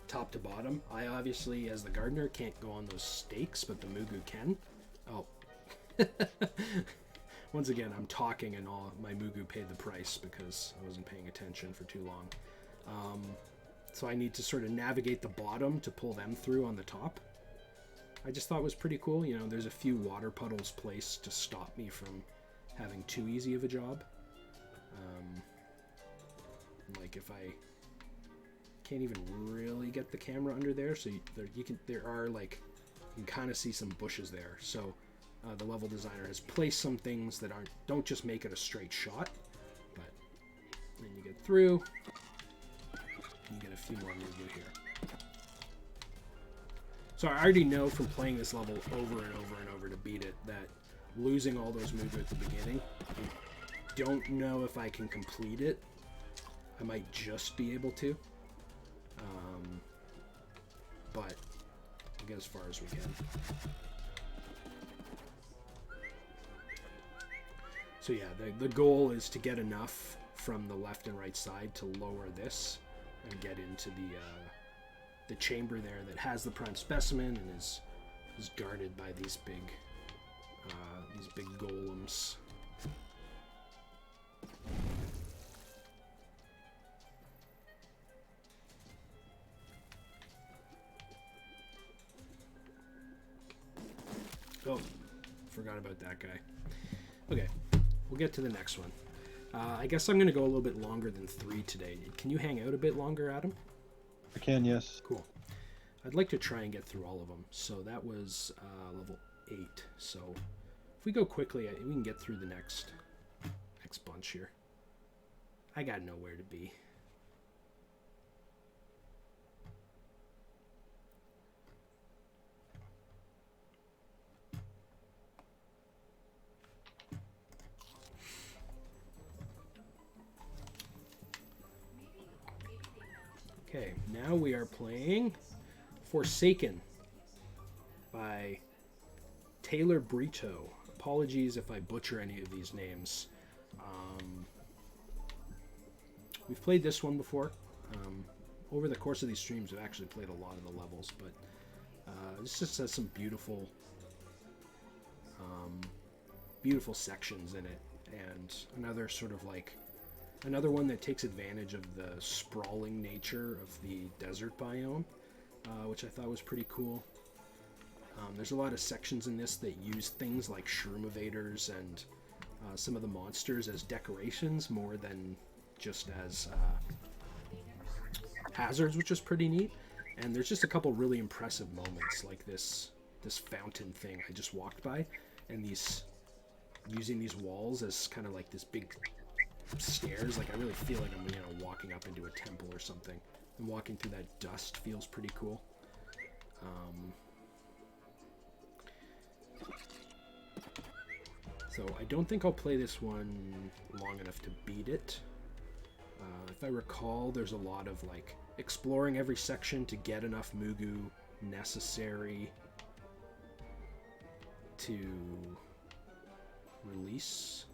top to bottom. I obviously, as the gardener, can't go on those stakes, but the Mugu can. Oh. Once again, I'm talking and all my Mugu paid the price because I wasn't paying attention for too long. So I need to sort of navigate the bottom to pull them through on the top. I just thought it was pretty cool. There's a few water puddles placed to stop me from having too easy of a job. Like, if I can't even really get the camera under there, so there are, like, you can kind of see some bushes there. So the level designer has placed some things that don't just make it a straight shot, but then you get through, you get a few more Mugu here. So I already know from playing this level over and over and over to beat it that losing all those Mugu at the beginning, don't know if I can complete it. I might just be able to. But we'll get as far as we can. So yeah, the goal is to get enough from the left and right side to lower this and get into the chamber there that has the prime specimen and is guarded by these big golems. Oh, forgot about that guy. Okay, we'll get to the next one. I guess I'm going to go a little bit longer than 3 today. Can you hang out a bit longer, Adam? I can, yes. Cool. I'd like to try and get through all of them. So that was level 8. So if we go quickly, we can get through the next bunch here. I got nowhere to be. Okay, now we are playing Forsaken by Taylor Brito. Apologies if I butcher any of these names. We've played this one before. Over the course of these streams, we've actually played a lot of the levels, but this just has some beautiful sections in it, and another one that takes advantage of the sprawling nature of the desert biome, which I thought was pretty cool. There's a lot of sections in this that use things like shroom evaders and some of the monsters as decorations more than just as hazards, which is pretty neat. And there's just a couple really impressive moments, like this fountain thing I just walked by, and using these walls as kind of like this big stairs. Like I really feel like I'm walking up into a temple or something, and walking through that dust feels pretty cool. So I don't think I'll play this one long enough to beat it. If I recall, there's a lot of like exploring every section to get enough Mugu necessary to release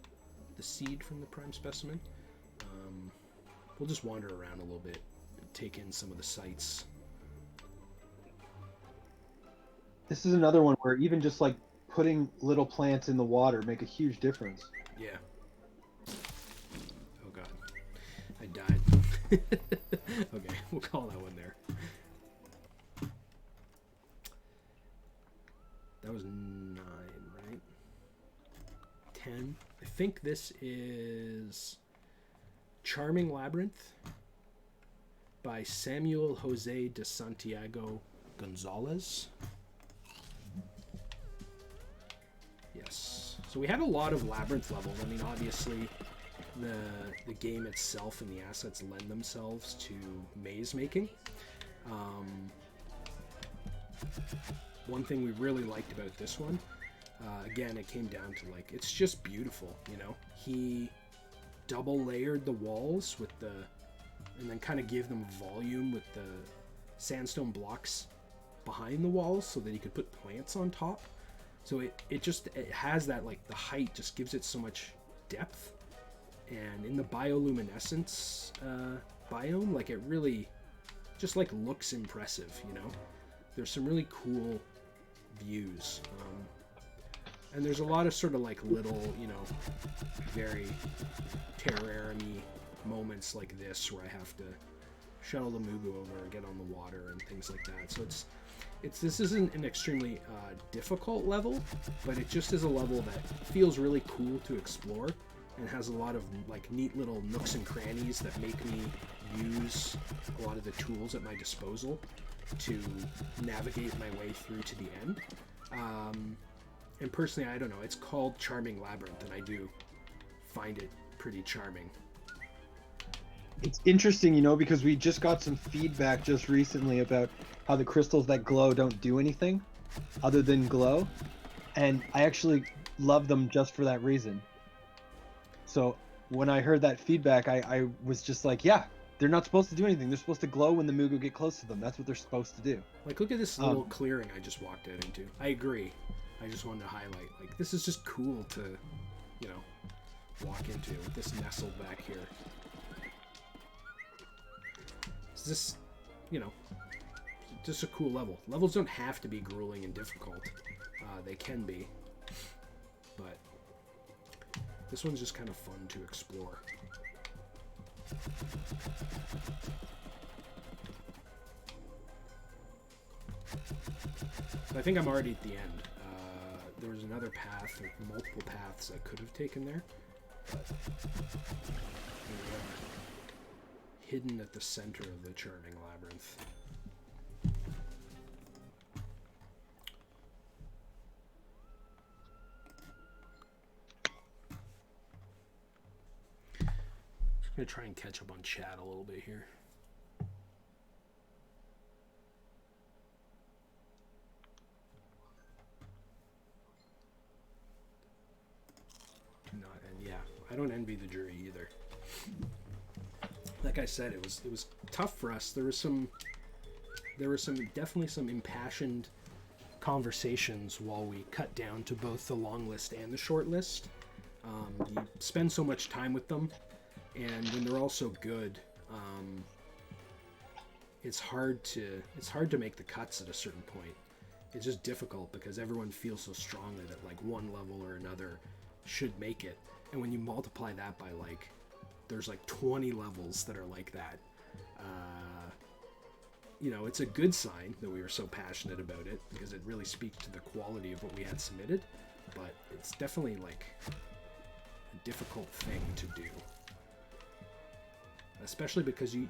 the seed from the prime specimen. We'll just wander around a little bit and take in some of the sights. This is another one where even just like putting little plants in the water make a huge difference. Yeah. Oh god. I died. Okay, we'll call that one there. That was 9, right? 10. I think this is Charming Labyrinth by Samuel Jose de Santiago Gonzalez. Yes. So we had a lot of Labyrinth levels. I mean, obviously, the game itself and the assets lend themselves to maze making. One thing we really liked about this one, again, it came down to like, it's just beautiful, you know? He double layered the walls with and then kind of gave them volume with the sandstone blocks behind the walls so that he could put plants on top. So it has that, like, the height just gives it so much depth. And in the bioluminescence biome, like, it really just like looks impressive, you know? There's some really cool views. And there's a lot of sort of like little, you know, very Terrorarium-y moments like this where I have to shuttle the Mugu over, get on the water and things like that. So this isn't an extremely difficult level, but it just is a level that feels really cool to explore and has a lot of like neat little nooks and crannies that make me use a lot of the tools at my disposal to navigate my way through to the end. And personally, I don't know, it's called Charming Labyrinth, and I do find it pretty charming. It's interesting, you know, because we just got some feedback just recently about how the crystals that glow don't do anything other than glow. And I actually love them just for that reason. So when I heard that feedback, I was just like, yeah, They're not supposed to do anything. They're supposed to glow when the Mugu get close to them. That's what they're supposed to do. Like, look at this little clearing I just walked out into. I agree. I just wanted to highlight, like, this is just cool to, you know, walk into with this nestled back here. It's just, you know, just a cool level. Levels don't have to be grueling and difficult. They can be. But this one's just kind of fun to explore. So I think I'm already at the end. There was another path, or multiple paths I could have taken there. But here we are, hidden at the center of the Churning Labyrinth. I'm going to try and catch up on chat a little bit here. Yeah, I don't envy the jury either. Like I said, it was tough for us. There were definitely some impassioned conversations while we cut down to both the long list and the short list. You spend so much time with them, and when they're all so good, it's hard to make the cuts at a certain point. It's just difficult because everyone feels so strongly that like one level or another should make it. And when you multiply that by like, there's like 20 levels that are like that, you know, it's a good sign that we were so passionate about it because it really speaks to the quality of what we had submitted. But it's definitely like a difficult thing to do, especially because you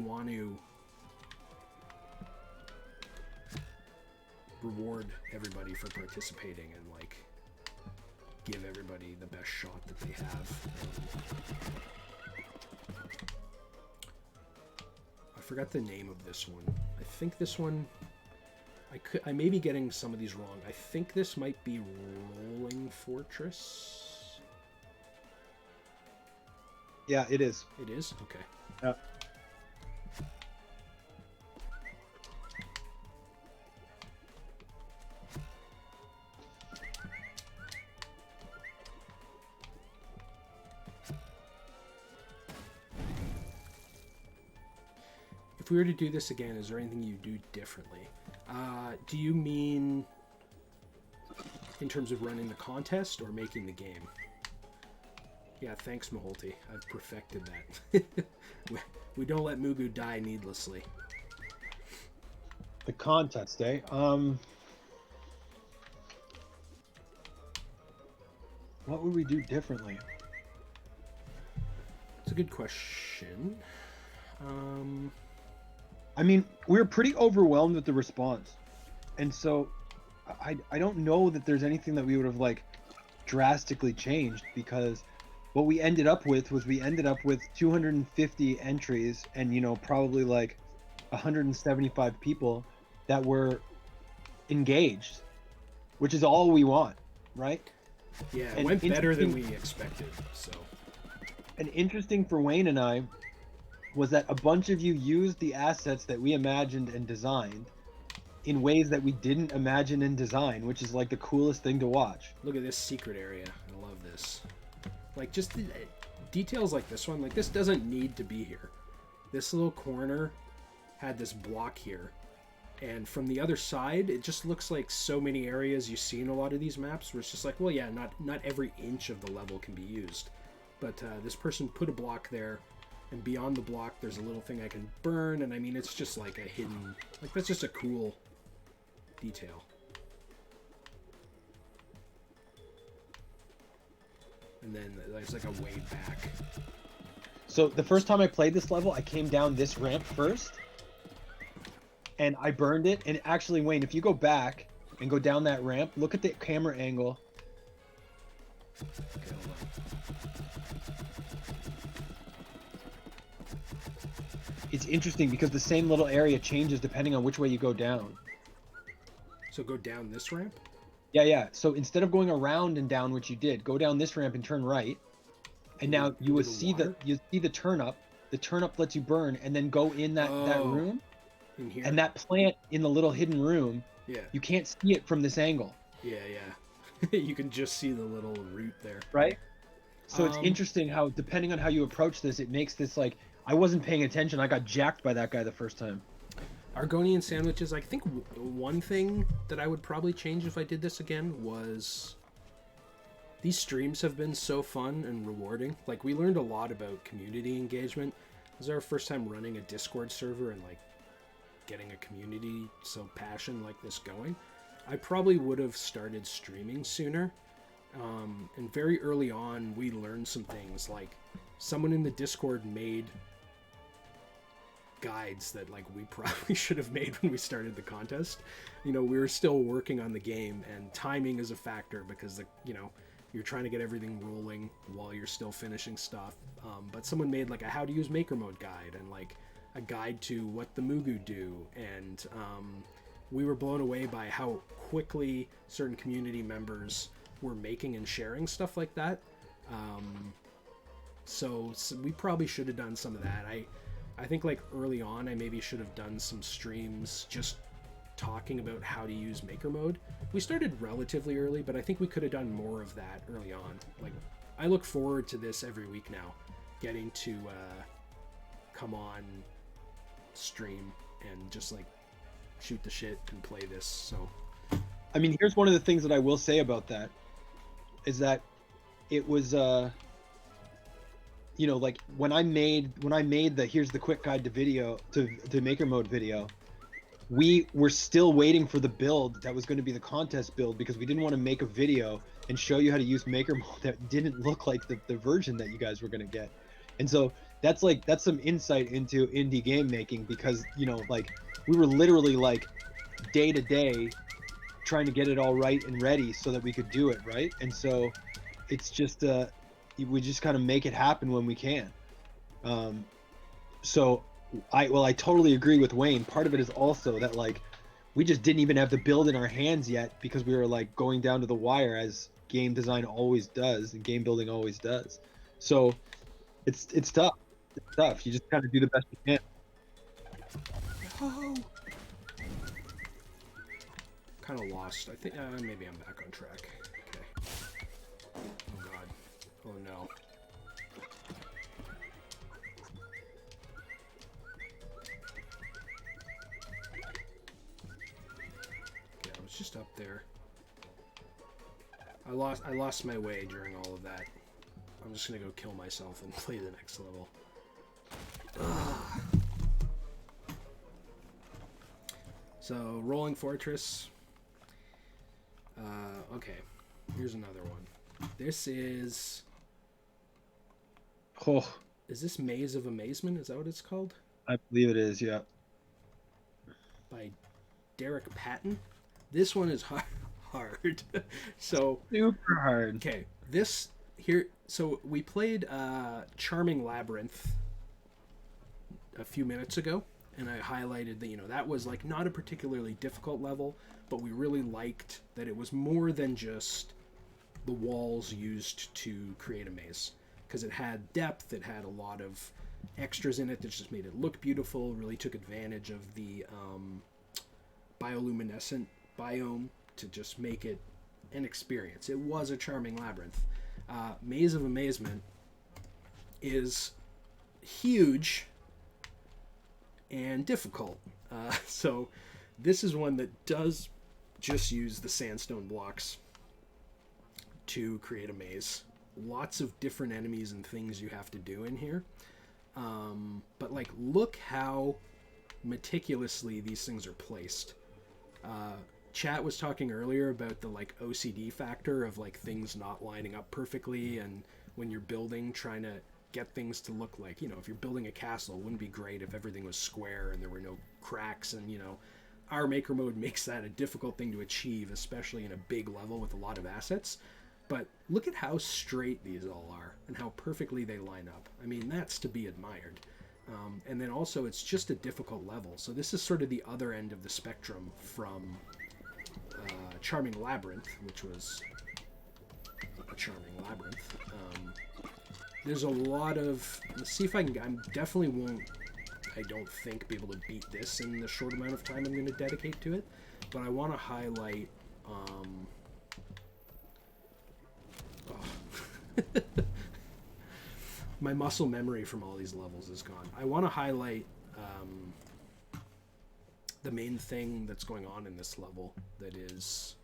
want to reward everybody for participating and like give everybody the best shot that they have. I forgot the name of this one. I think this one, I may be getting some of these wrong. I think this might be Rolling Fortress. Yeah, it is. It is? Okay. Yeah. If we were to do this again, is there anything you do differently? Do you mean in terms of running the contest or making the game? Yeah, thanks, Maholti. I've perfected that. We don't let Mugu die needlessly. The contest, eh? What would we do differently? It's a good question. I mean, we're pretty overwhelmed with the response. And so I don't know that there's anything that we would have like drastically changed, because what we ended up with was 250 entries and, you know, probably like 175 people that were engaged, which is all we want, right? Yeah, it went better than we expected, so. And interesting for Wayne and I was that a bunch of you used the assets that we imagined and designed in ways that we didn't imagine and design, which is like the coolest thing to watch. Look at this secret area. I love this. Like, just the details like this one. Like, this doesn't need to be here. This little corner had this block here. And from the other side, it just looks like so many areas you see in a lot of these maps where it's just like, well, yeah, not every inch of the level can be used. But this person put a block there, and beyond the block, there's a little thing I can burn. And I mean, it's just like a hidden, like, that's just a cool detail. And then there's like a way back. So the first time I played this level, I came down this ramp first, and I burned it. And actually, Wayne, if you go back and go down that ramp, look at the camera angle. Okay, hold on. It's interesting because the same little area changes depending on which way you go down. So go down this ramp? Yeah. So instead of going around and down, which you did, go down this ramp and turn right. And now you would see the turn up, the turnip lets you burn, and then go in that Oh, room, in here. and that plant in the little hidden room, Yeah. you can't see it from this angle, Yeah, yeah. You can just see the little root there. right? So it's Um, interesting how, depending on how you approach this, it makes this like, I wasn't paying attention. I got jacked by that guy the first time. Argonian sandwiches. I think one thing that I would probably change if I did this again was these streams have been so fun and rewarding. Like, we learned a lot about community engagement. This is our first time running a Discord server and like getting a community so passion like this going. I probably would have started streaming sooner. And very early on, we learned some things. Like, someone in the Discord made guides that like we probably should have made when we started the contest. You know, we were still working on the game, and timing is a factor because you're trying to get everything rolling while you're still finishing stuff. But someone made like a how to use maker mode guide and like a guide to what the Mugu do, and we were blown away by how quickly certain community members were making and sharing stuff like that. So we probably should have done some of that. I think like early on I maybe should have done some streams just talking about how to use maker mode. We started relatively early, but I think we could have done more of that early on. Like, I look forward to this every week now, getting to come on stream and just like shoot the shit and play this. So I mean, here's one of the things that I will say about that is that it was you know, like when I made the here's the quick guide to video to maker mode video, we were still waiting for the build that was going to be the contest build, because we didn't want to make a video and show you how to use maker mode that didn't look like the version that you guys were going to get. And so that's some insight into indie game making, because, you know, like we were literally like day to day trying to get it all right and ready so that we could do it right. And so it's just we just kind of make it happen when we can. So I totally agree with Wayne. Part of it is also that like we just didn't even have the build in our hands yet, because we were like going down to the wire, as game design always does and game building always does. So it's tough. It's tough. You just kind of do the best you can. oh, kind of lost. I think maybe I'm back on track. Okay. Oh god. Oh no. Okay, I was just up there. I lost my way during all of that. I'm just gonna go kill myself and play the next level. Ugh. So, Rolling Fortress. Okay, here's another one. This is... Oh, Is this Maze of Amazement? Is that what it's called? I believe it is. Yeah. By Derek Patton. This one is hard. So, Super hard. okay, this here. So we played Charming Labyrinth a few minutes ago, and I highlighted that that was like not a particularly difficult level, but we really liked that it was more than just the walls used to create a maze, because it had depth, it had a lot of extras in it that just made it look beautiful, really took advantage of the bioluminescent biome to just make it an experience. It was a charming labyrinth. Maze of Amazement is huge and difficult. So this is one that does just use the sandstone blocks to create a maze. Lots of different enemies and things you have to do in here. But like, look how meticulously these things are placed. Chat was talking earlier about the like OCD factor of like things not lining up perfectly, and when you're building, trying to get things to look like, if you're building a castle, it wouldn't be great if everything was square and there were no cracks, and our maker mode makes that a difficult thing to achieve, especially in a big level with a lot of assets. But look at how straight these all are and how perfectly they line up. I mean, that's to be admired. And then also, it's just a difficult level. So this is sort of the other end of the spectrum from Charming Labyrinth, which was a charming labyrinth. there's a lot of... Let's see if I can... I don't think be able to beat this in the short amount of time I'm going to dedicate to it. But I want to highlight... my muscle memory from all these levels is gone. I want to highlight the main thing that's going on in this level that is...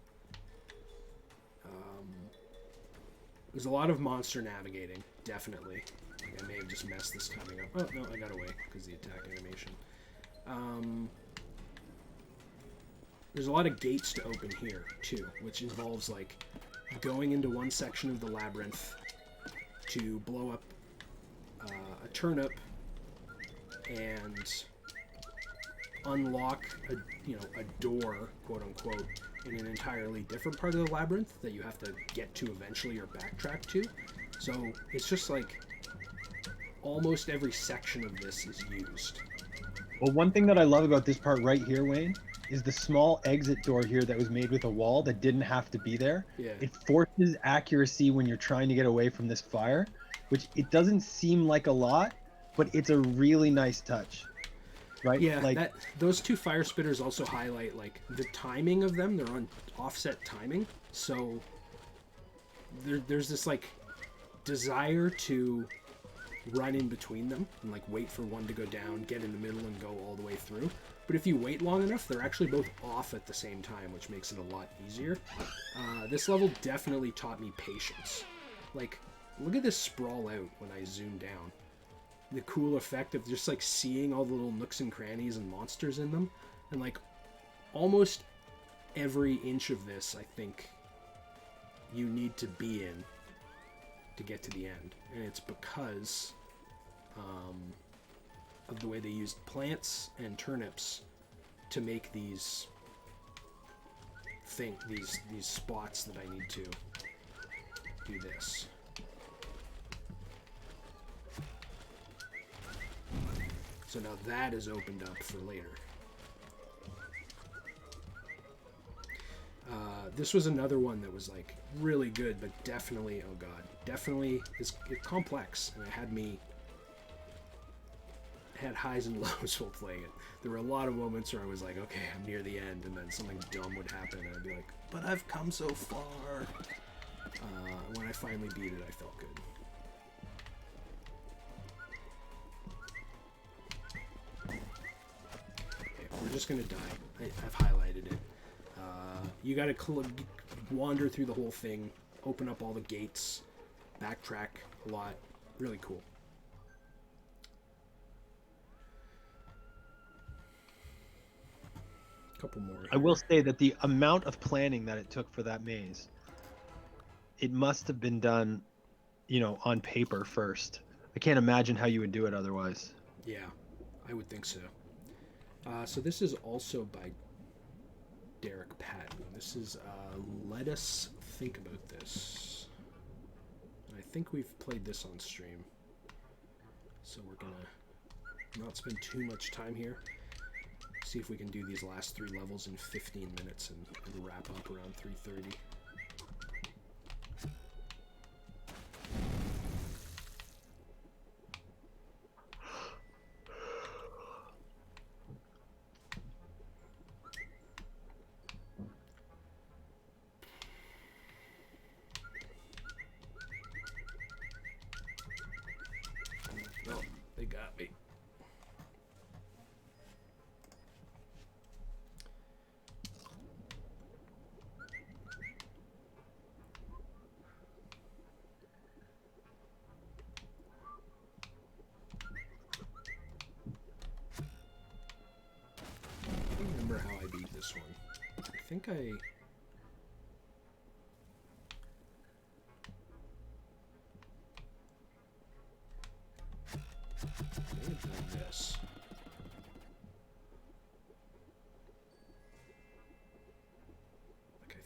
there's a lot of monster navigating, definitely. Like, I may have just messed this timing up. Oh, no, I got away because the attack animation. There's a lot of gates to open here, too, which involves, like, going into one section of the labyrinth to blow up a turnip and unlock a door, quote unquote, in an entirely different part of the labyrinth that you have to get to eventually or backtrack to. So it's just like almost every section of this is used. Well, one thing that I love about this part right here, Wayne, is the small exit door here that was made with a wall that didn't have to be there. Yeah. It forces accuracy when you're trying to get away from this fire, which it doesn't seem like a lot, but it's a really nice touch. Right? Yeah, like those two fire spitters also highlight like the timing of them. They're on offset timing, so there's this like desire to run in between them and like wait for one to go down, get in the middle, and go all the way through. But if you wait long enough, they're actually both off at the same time, which makes it a lot easier. This level definitely taught me patience. Like, look at this sprawl out when I zoom down. The cool effect of just like seeing all the little nooks and crannies and monsters in them, and like almost every inch of this I think you need to be in to get to the end, and it's because of the way they used plants and turnips to make these spots that I need to do this. So now that is opened up for later. This was another one that was like really good, but definitely, oh god, definitely it's complex, and it had highs and lows while playing it. There were a lot of moments where I was like, okay, I'm near the end, and then something dumb would happen, and I'd be like, but I've come so far. When I finally beat it, I felt good. We're just gonna die. I've highlighted it. You gotta wander through the whole thing, open up all the gates, backtrack a lot. Really cool. A couple more here. I will say that the amount of planning that it took for that maze, it must have been done, on paper first. I can't imagine how you would do it otherwise. Yeah, I would think so. So this is also by Derek Patton. This is Let Us Think About This. I think we've played this on stream. So we're going to not spend too much time here. See if we can do these last 3 levels in 15 minutes and wrap up around 3:30. Oh, they got me. I don't remember how I beat this one. I think I... may have done this. Like, I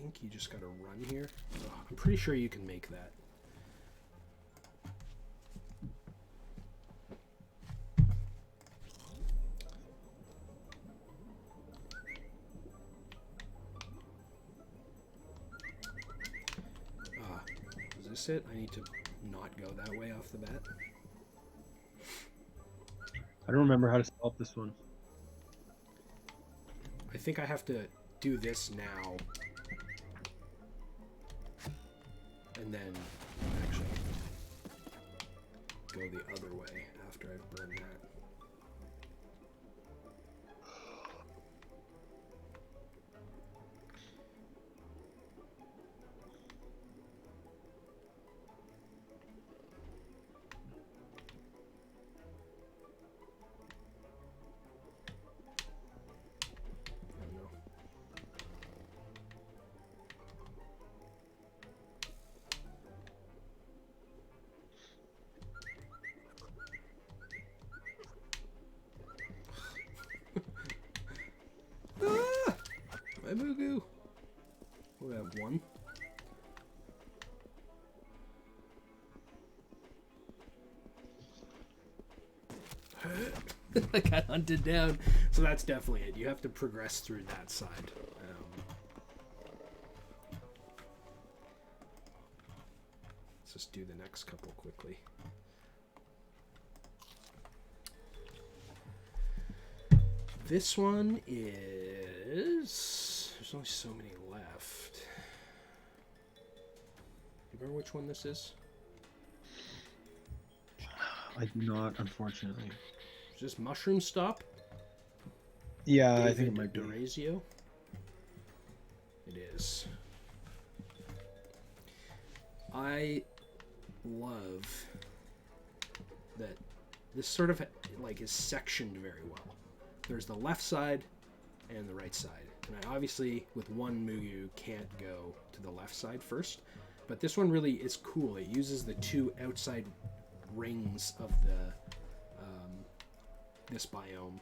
think you just gotta run here. Oh, I'm pretty sure you can make that. Is this it? I need to not go that way off the bat. I don't remember how to solve this one. I think I have to do this now. And then actually go the other way after I've burned that. My Mugu. We have one. I got hunted down. So that's definitely it. You have to progress through that side. Let's just do the next couple quickly. This one is... There's only so many left. You remember which one this is? I do not, unfortunately. Is this Mushroom Stop? Yeah, David I think it might be. D'Orazio? It is. I love that this sort of like is sectioned very well. There's the left side and the right side. And I obviously, with one Mugu, can't go to the left side first. But this one really is cool. It uses the two outside rings of the this biome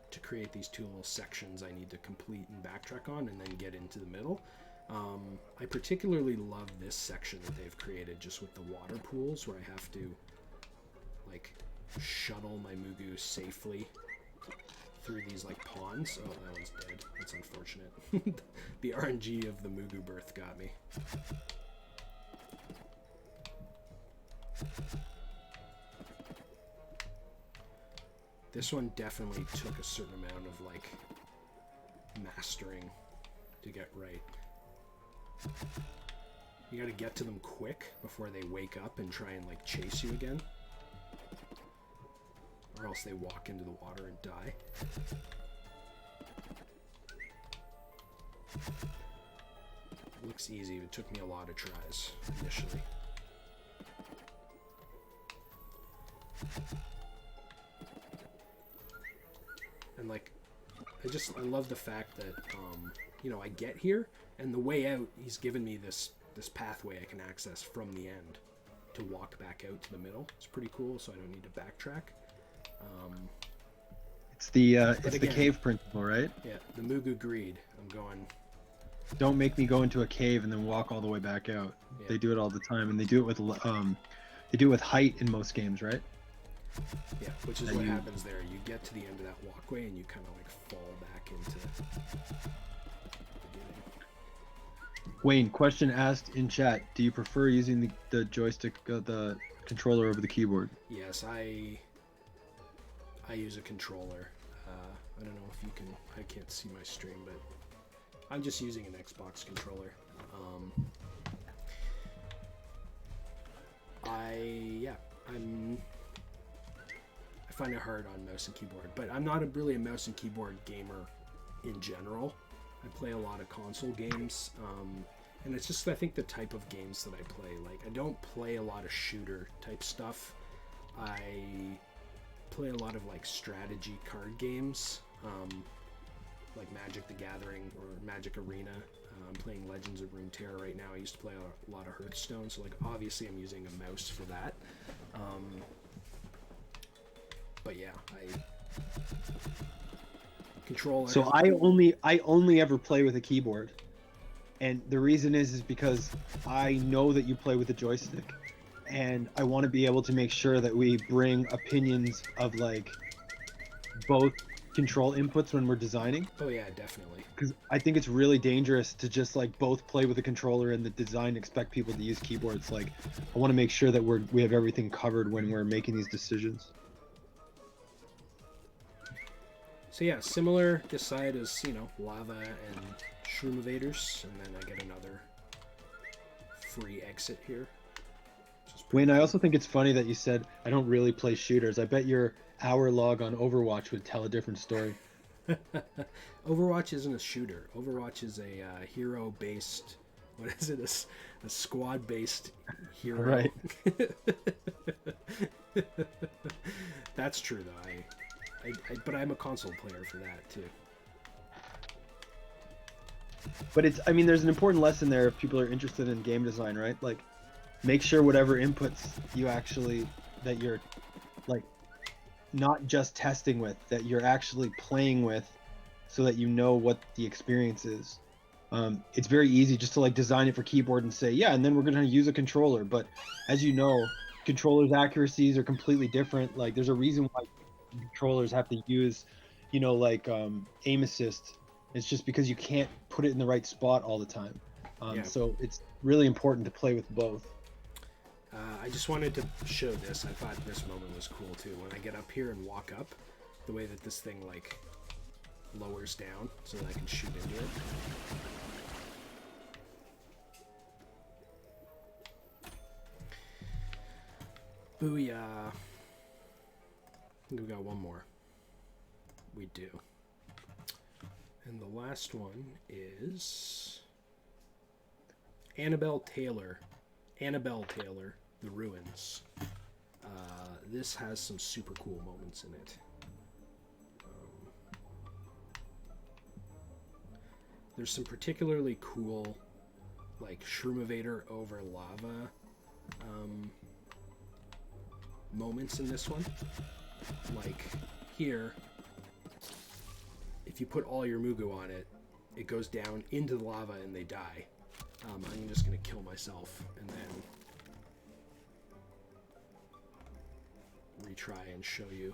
to create these two little sections I need to complete and backtrack on and then get into the middle. I particularly love this section that they've created just with the water pools where I have to like shuttle my Mugu safely through these like ponds. Oh, that one's dead. That's unfortunate. The RNG of the Mugu birth got me. This one definitely took a certain amount of like mastering to get right. You gotta get to them quick before they wake up and try and like chase you again. Or else they walk into the water and die. It looks easy, it took me a lot of tries initially. And like, I love the fact that, you know, I get here, and the way out, he's given me this pathway I can access from the end to walk back out to the middle. It's pretty cool, so I don't need to backtrack. It's the again, the cave principle, right? Yeah, the Mugu greed. I'm going. Don't make me go into a cave and then walk all the way back out. Yeah. They do it all the time, and they do it with height in most games, right? Yeah, which is what happens there. You get to the end of that walkway and you kind of like fall back into the beginning. Wayne, question asked in chat: do you prefer using the joystick, the controller over the keyboard? Yes, I use a controller. I don't know if you can. I can't see my stream, but I'm just using an Xbox controller. I find it hard on mouse and keyboard, but I'm not really a mouse and keyboard gamer in general. I play a lot of console games, and it's just I think the type of games that I play. Like I don't play a lot of shooter type stuff. I play a lot of like strategy card games, like Magic the Gathering or Magic Arena. I'm playing Legends of Runeterra right now. I used to play a lot of Hearthstone, so like obviously I'm using a mouse for that. But yeah, controller. So I only ever play with a keyboard, and the reason is because I know that you play with a joystick, and I want to be able to make sure that we bring opinions of like both control inputs when we're designing. Oh yeah, definitely. Because I think it's really dangerous to just like both play with a controller and the design expect people to use keyboards. Like, I want to make sure that we have everything covered when we're making these decisions. So yeah, similar this side is, lava and shroom evaders, and then I get another free exit here. Wayne, I also think it's funny that you said I don't really play shooters. I bet your hour log on Overwatch would tell a different story. Overwatch isn't a shooter. Overwatch is a hero-based. What is it? A squad-based hero. Right. That's true, though. But I'm a console player for that too. But I mean, there's an important lesson there if people are interested in game design, right? Like, make sure whatever inputs you actually, that you're, like, not just testing with, that you're actually playing with, so that you know what the experience is. It's very easy just to like design it for keyboard and say, yeah, and then we're going to use a controller. But as you know, controllers' accuracies are completely different. Like, there's a reason why controllers have to use, like aim assist. It's just because you can't put it in the right spot all the time. Yeah. So it's really important to play with both. I just wanted to show this. I thought this moment was cool too. When I get up here and walk up, the way that this thing like lowers down so that I can shoot into it. Booyah. I think we got one more. We do. And the last one is Annabelle Taylor, The Ruins. This has some super cool moments in it. There's some particularly cool, like, shroom evader over lava moments in this one. Like, here, if you put all your Mugu on it, it goes down into the lava and they die. I'm just going to kill myself and then retry and show you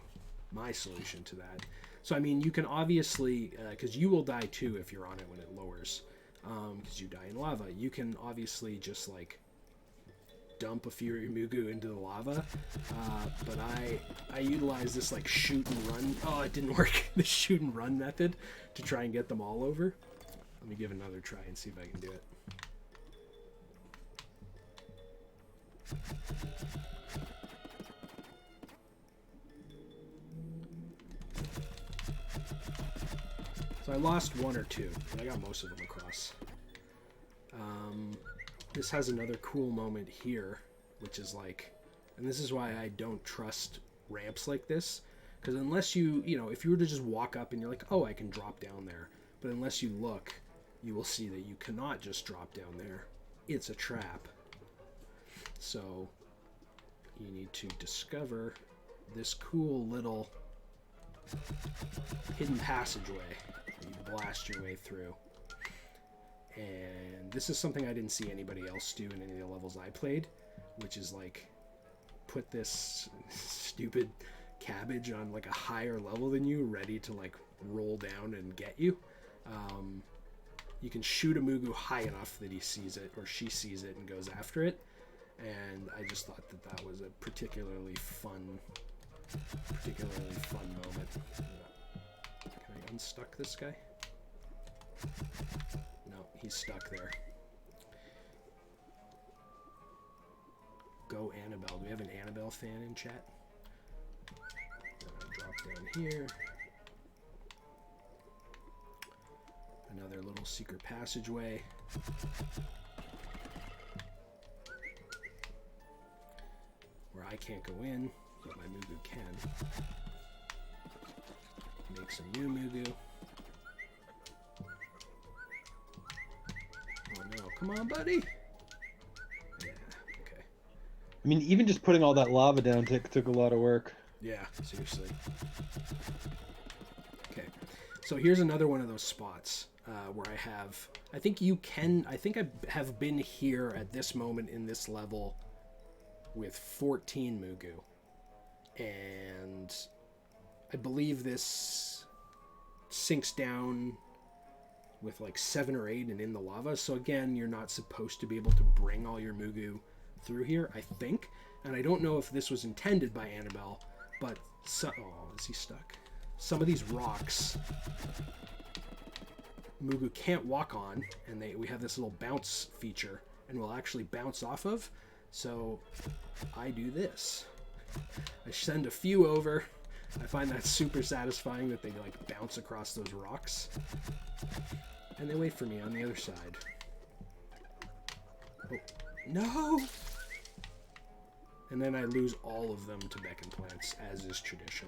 my solution to that. So, I mean, you can obviously, because you will die too if you're on it when it lowers, because you die in lava. You can obviously just, like, dump a few of your Mugu into the lava, but I utilize this, like, shoot and run. Oh, it didn't work. The shoot and run method to try and get them all over. Let me give another try and see if I can do it. So I lost one or two, but I got most of them across. This has another cool moment here, which is like, and this is why I don't trust ramps like this, because unless you if you were to just walk up and you're like, oh, I can drop down there, but unless you look, you will see that you cannot just drop down there. It's a trap. So you need to discover this cool little hidden passageway that you blast your way through. And this is something I didn't see anybody else do in any of the levels I played, which is like put this stupid cabbage on like a higher level than you, ready to like roll down and get you. You can shoot a Mugu high enough that he sees it or she sees it and goes after it. And I just thought that that was a particularly fun moment. Can I unstuck this guy? No, he's stuck there. Go Annabelle. Do we have an Annabelle fan in chat? Drop down here. Another little secret passageway. Where I can't go in, but my Mugu can. Make some new Mugu. Oh no, come on, buddy! Yeah, okay. I mean, even just putting all that lava down took a lot of work. Yeah, seriously. Okay, so here's another one of those spots where I think I have been here at this moment in this level with 14 Mugu. And I believe this sinks down with like 7 or 8 and in the lava. So again, you're not supposed to be able to bring all your Mugu through here, I think. And I don't know if this was intended by Annabelle, but oh, is he stuck? Some of these rocks Mugu can't walk on, and we have this little bounce feature, and will actually bounce off of. So I do this. I send a few over. I find that super satisfying that they like bounce across those rocks. And they wait for me on the other side. Oh, no! And then I lose all of them to Beacon Plants, as is tradition.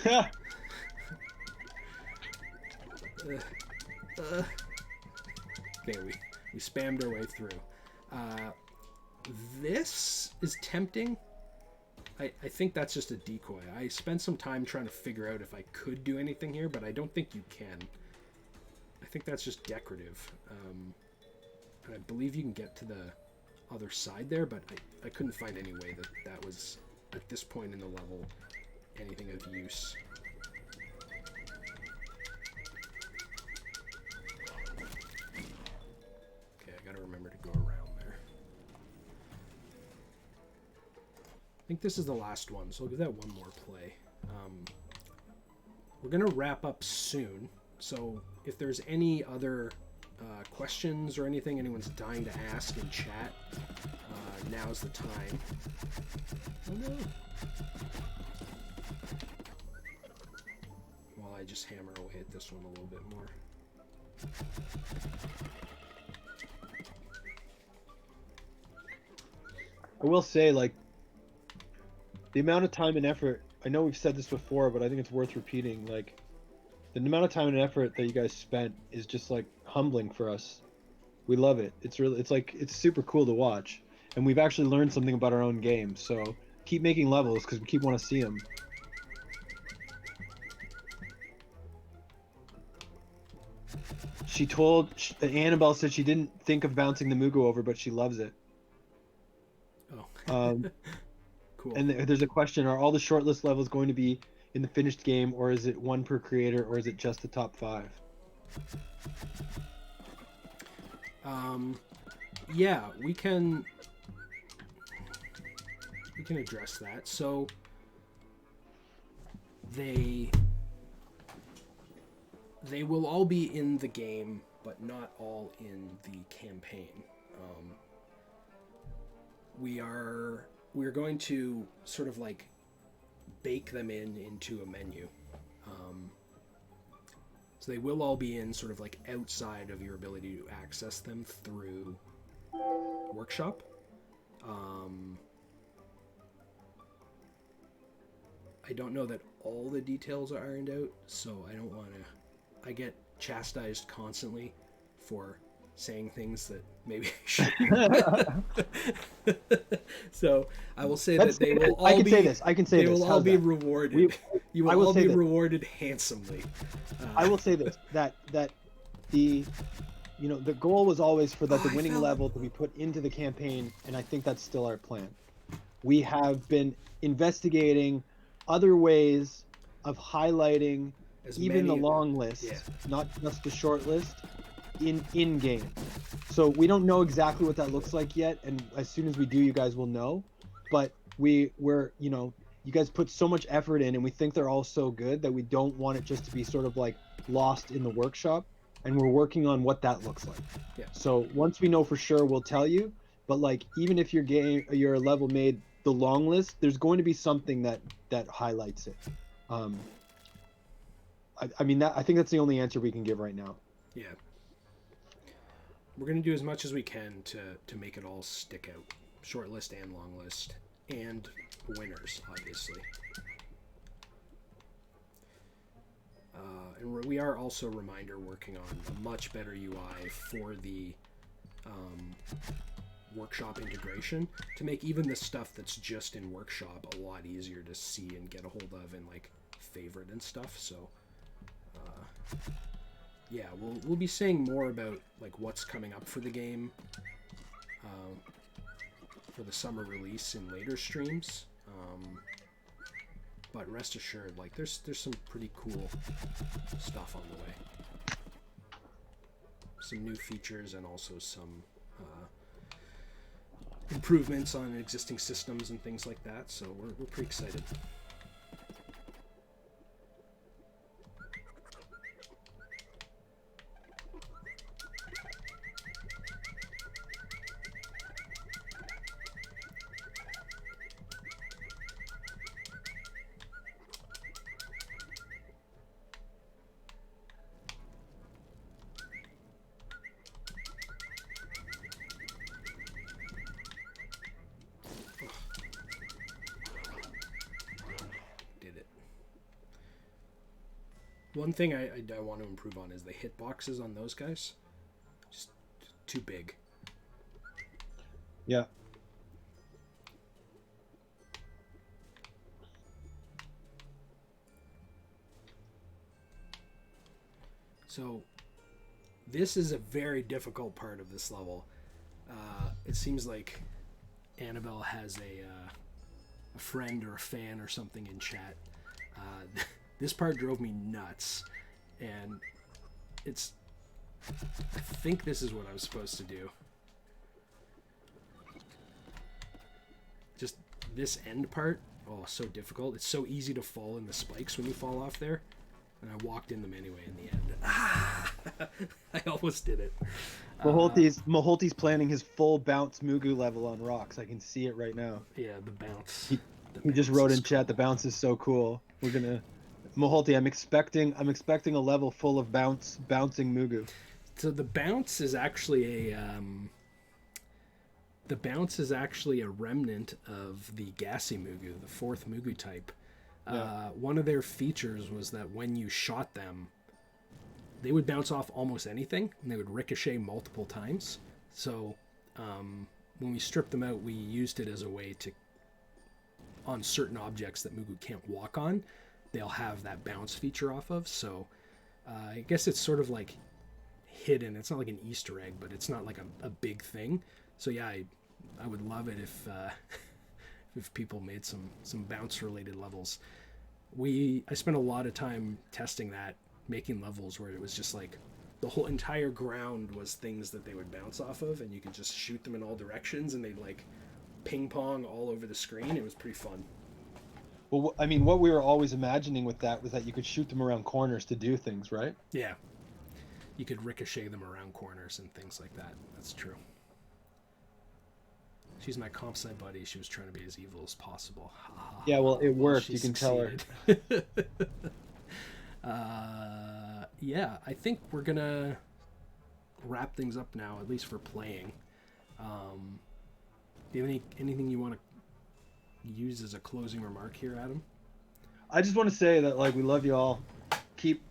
Okay, we spammed our way through. This is tempting. I think that's just a decoy. I spent some time trying to figure out if I could do anything here, but I don't think you can. I think that's just decorative. And I believe you can get to the other side there, but I couldn't find any way that was, at this point in the level, anything of use. Okay, I gotta remember to go around there. I think this is the last one, so I'll give that one more play. We're gonna wrap up soon, so if there's any other questions or anything anyone's dying to ask in chat, now's the time. Oh no! While I just hammer away at this one a little bit more. I will say, like, the amount of time and effort, I know we've said this before, but I think it's worth repeating, like, the amount of time and effort that you guys spent is just, like, humbling for us. We love it. It's really, it's super cool to watch. And we've actually learned something about our own game, so keep making levels, because we keep want to see them. Annabelle said she didn't think of bouncing the Mugu over, but she loves it. Oh. Cool. And there's a question, are all the shortlist levels going to be in the finished game, or is it one per creator, or is it just the top 5? Yeah, we can address that. So they will all be in the game, but not all in the campaign. We're going to sort of like bake them into a menu. So they will all be in sort of like outside of your ability to access them through Workshop. I don't know that all the details are ironed out, so I don't want to... I get chastised constantly for saying things that maybe I shouldn't. So I will say that they will all be... I can say this. They will all be rewarded. You will all be rewarded handsomely. I will say this, that the goal was always for the winning level to be put into the campaign, and I think that's still our plan. We have been investigating other ways of highlighting even the long list, not just the short list, in game. So we don't know exactly what that looks like yet, and as soon as we do, you guys will know. But we're you guys put so much effort in, and we think they're all so good that we don't want it just to be sort of like lost in the workshop, and we're working on what that looks like. Yeah. So once we know for sure, we'll tell you. But like, even if your level made the long list, there's going to be something that highlights it. I mean, I think that's the only answer we can give right now. Yeah. We're going to do as much as we can to make it all stick out. Short list and long list. And winners, obviously. And we are also, reminder, working on a much better UI for the Workshop integration to make even the stuff that's just in Workshop a lot easier to see and get a hold of and like favorite and stuff. So yeah, we'll be saying more about like what's coming up for the game for the summer release in later streams. But rest assured, like there's some pretty cool stuff on the way. Some new features and also some improvements on existing systems and things like that. So we're pretty excited. One thing I want to improve on is the hitboxes on those guys. Just too big. Yeah. So this is a very difficult part of this level. It seems like Annabelle has a friend or a fan or something in chat. This part drove me nuts, and I think this is what I was supposed to do. Just this end part, oh, so difficult. It's so easy to fall in the spikes when you fall off there, and I walked in them anyway in the end. I almost did it. Maholti's planning his full bounce Mugu level on rocks. I can see it right now. Yeah, the bounce. He just wrote in chat, the bounce is so cool. We're gonna Maholti, I'm expecting a level full of bouncing Mugu. So the bounce is actually a remnant of the gassy Mugu, the fourth Mugu type. Yeah. One of their features was that when you shot them, they would bounce off almost anything, and they would ricochet multiple times. So when we stripped them out, we used it as a way to, on certain objects that Mugu can't walk on, they'll have that bounce feature off of. So I guess it's sort of like hidden. It's not like an Easter egg, but it's not like a big thing. So yeah, I would love it if people made some bounce related levels. I spent a lot of time testing that, making levels where it was just like the whole entire ground was things that they would bounce off of, and you could just shoot them in all directions, and they'd like ping pong all over the screen. It was pretty fun. Well, I mean, what we were always imagining with that was that you could shoot them around corners to do things, right? Yeah. You could ricochet them around corners and things like that. That's true. She's my comp sci buddy. She was trying to be as evil as possible. Yeah, well, it worked. You can tell her. Yeah, I think we're going to wrap things up now, at least for playing. Do you have anything you want to use as a closing remark here, Adam? I just want to say that, like, we love you all. Keep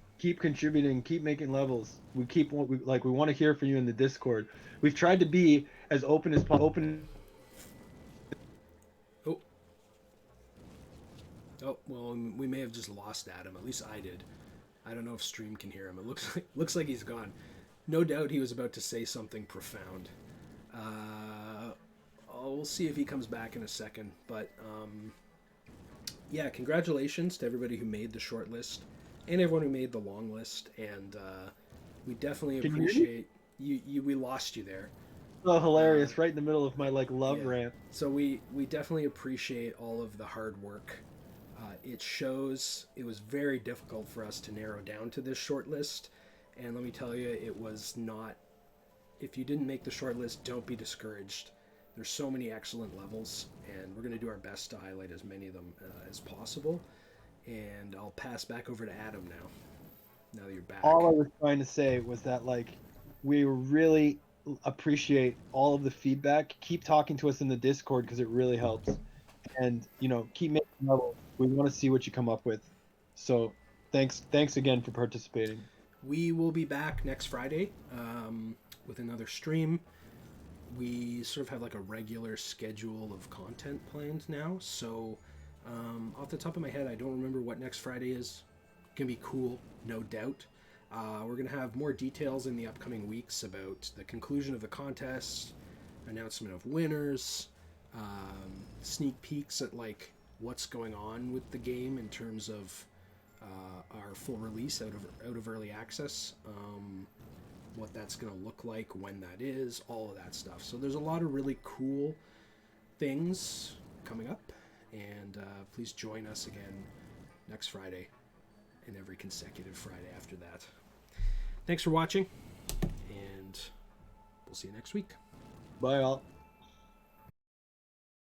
contributing, keep making levels. We want to hear from you in the Discord. We've tried to be as open as possible. Oh, well, we may have just lost Adam. At least I did. I don't know if stream can hear him. It looks like he's gone. No doubt he was about to say something profound. We'll see if he comes back in a second. But yeah, congratulations to everybody who made the short list and everyone who made the long list. And we definitely appreciate you. We lost you there. Oh, hilarious! Right in the middle of my love rant. So we definitely appreciate all of the hard work. It shows. It was very difficult for us to narrow down to this short list, and let me tell you, it was not. If you didn't make the short list, don't be discouraged. There's so many excellent levels, and we're going to do our best to highlight as many of them as possible. And I'll pass back over to Adam now that you're back. All I was trying to say was that, like, we really appreciate all of the feedback. Keep talking to us in the Discord because it really helps. And, keep making levels. We want to see what you come up with. So thanks again for participating. We will be back next Friday with another stream. We sort of have like a regular schedule of content planned now. So off the top of my head, I don't remember what next Friday is. Gonna be cool, no doubt. We're gonna have more details in the upcoming weeks about the conclusion of the contest, announcement of winners, sneak peeks at like what's going on with the game in terms of our full release out of early access, what that's going to look like, when that is, all of that stuff. So there's a lot of really cool things coming up, and please join us again next Friday and every consecutive Friday after that. Thanks for watching, and we'll see you next week. Bye, all.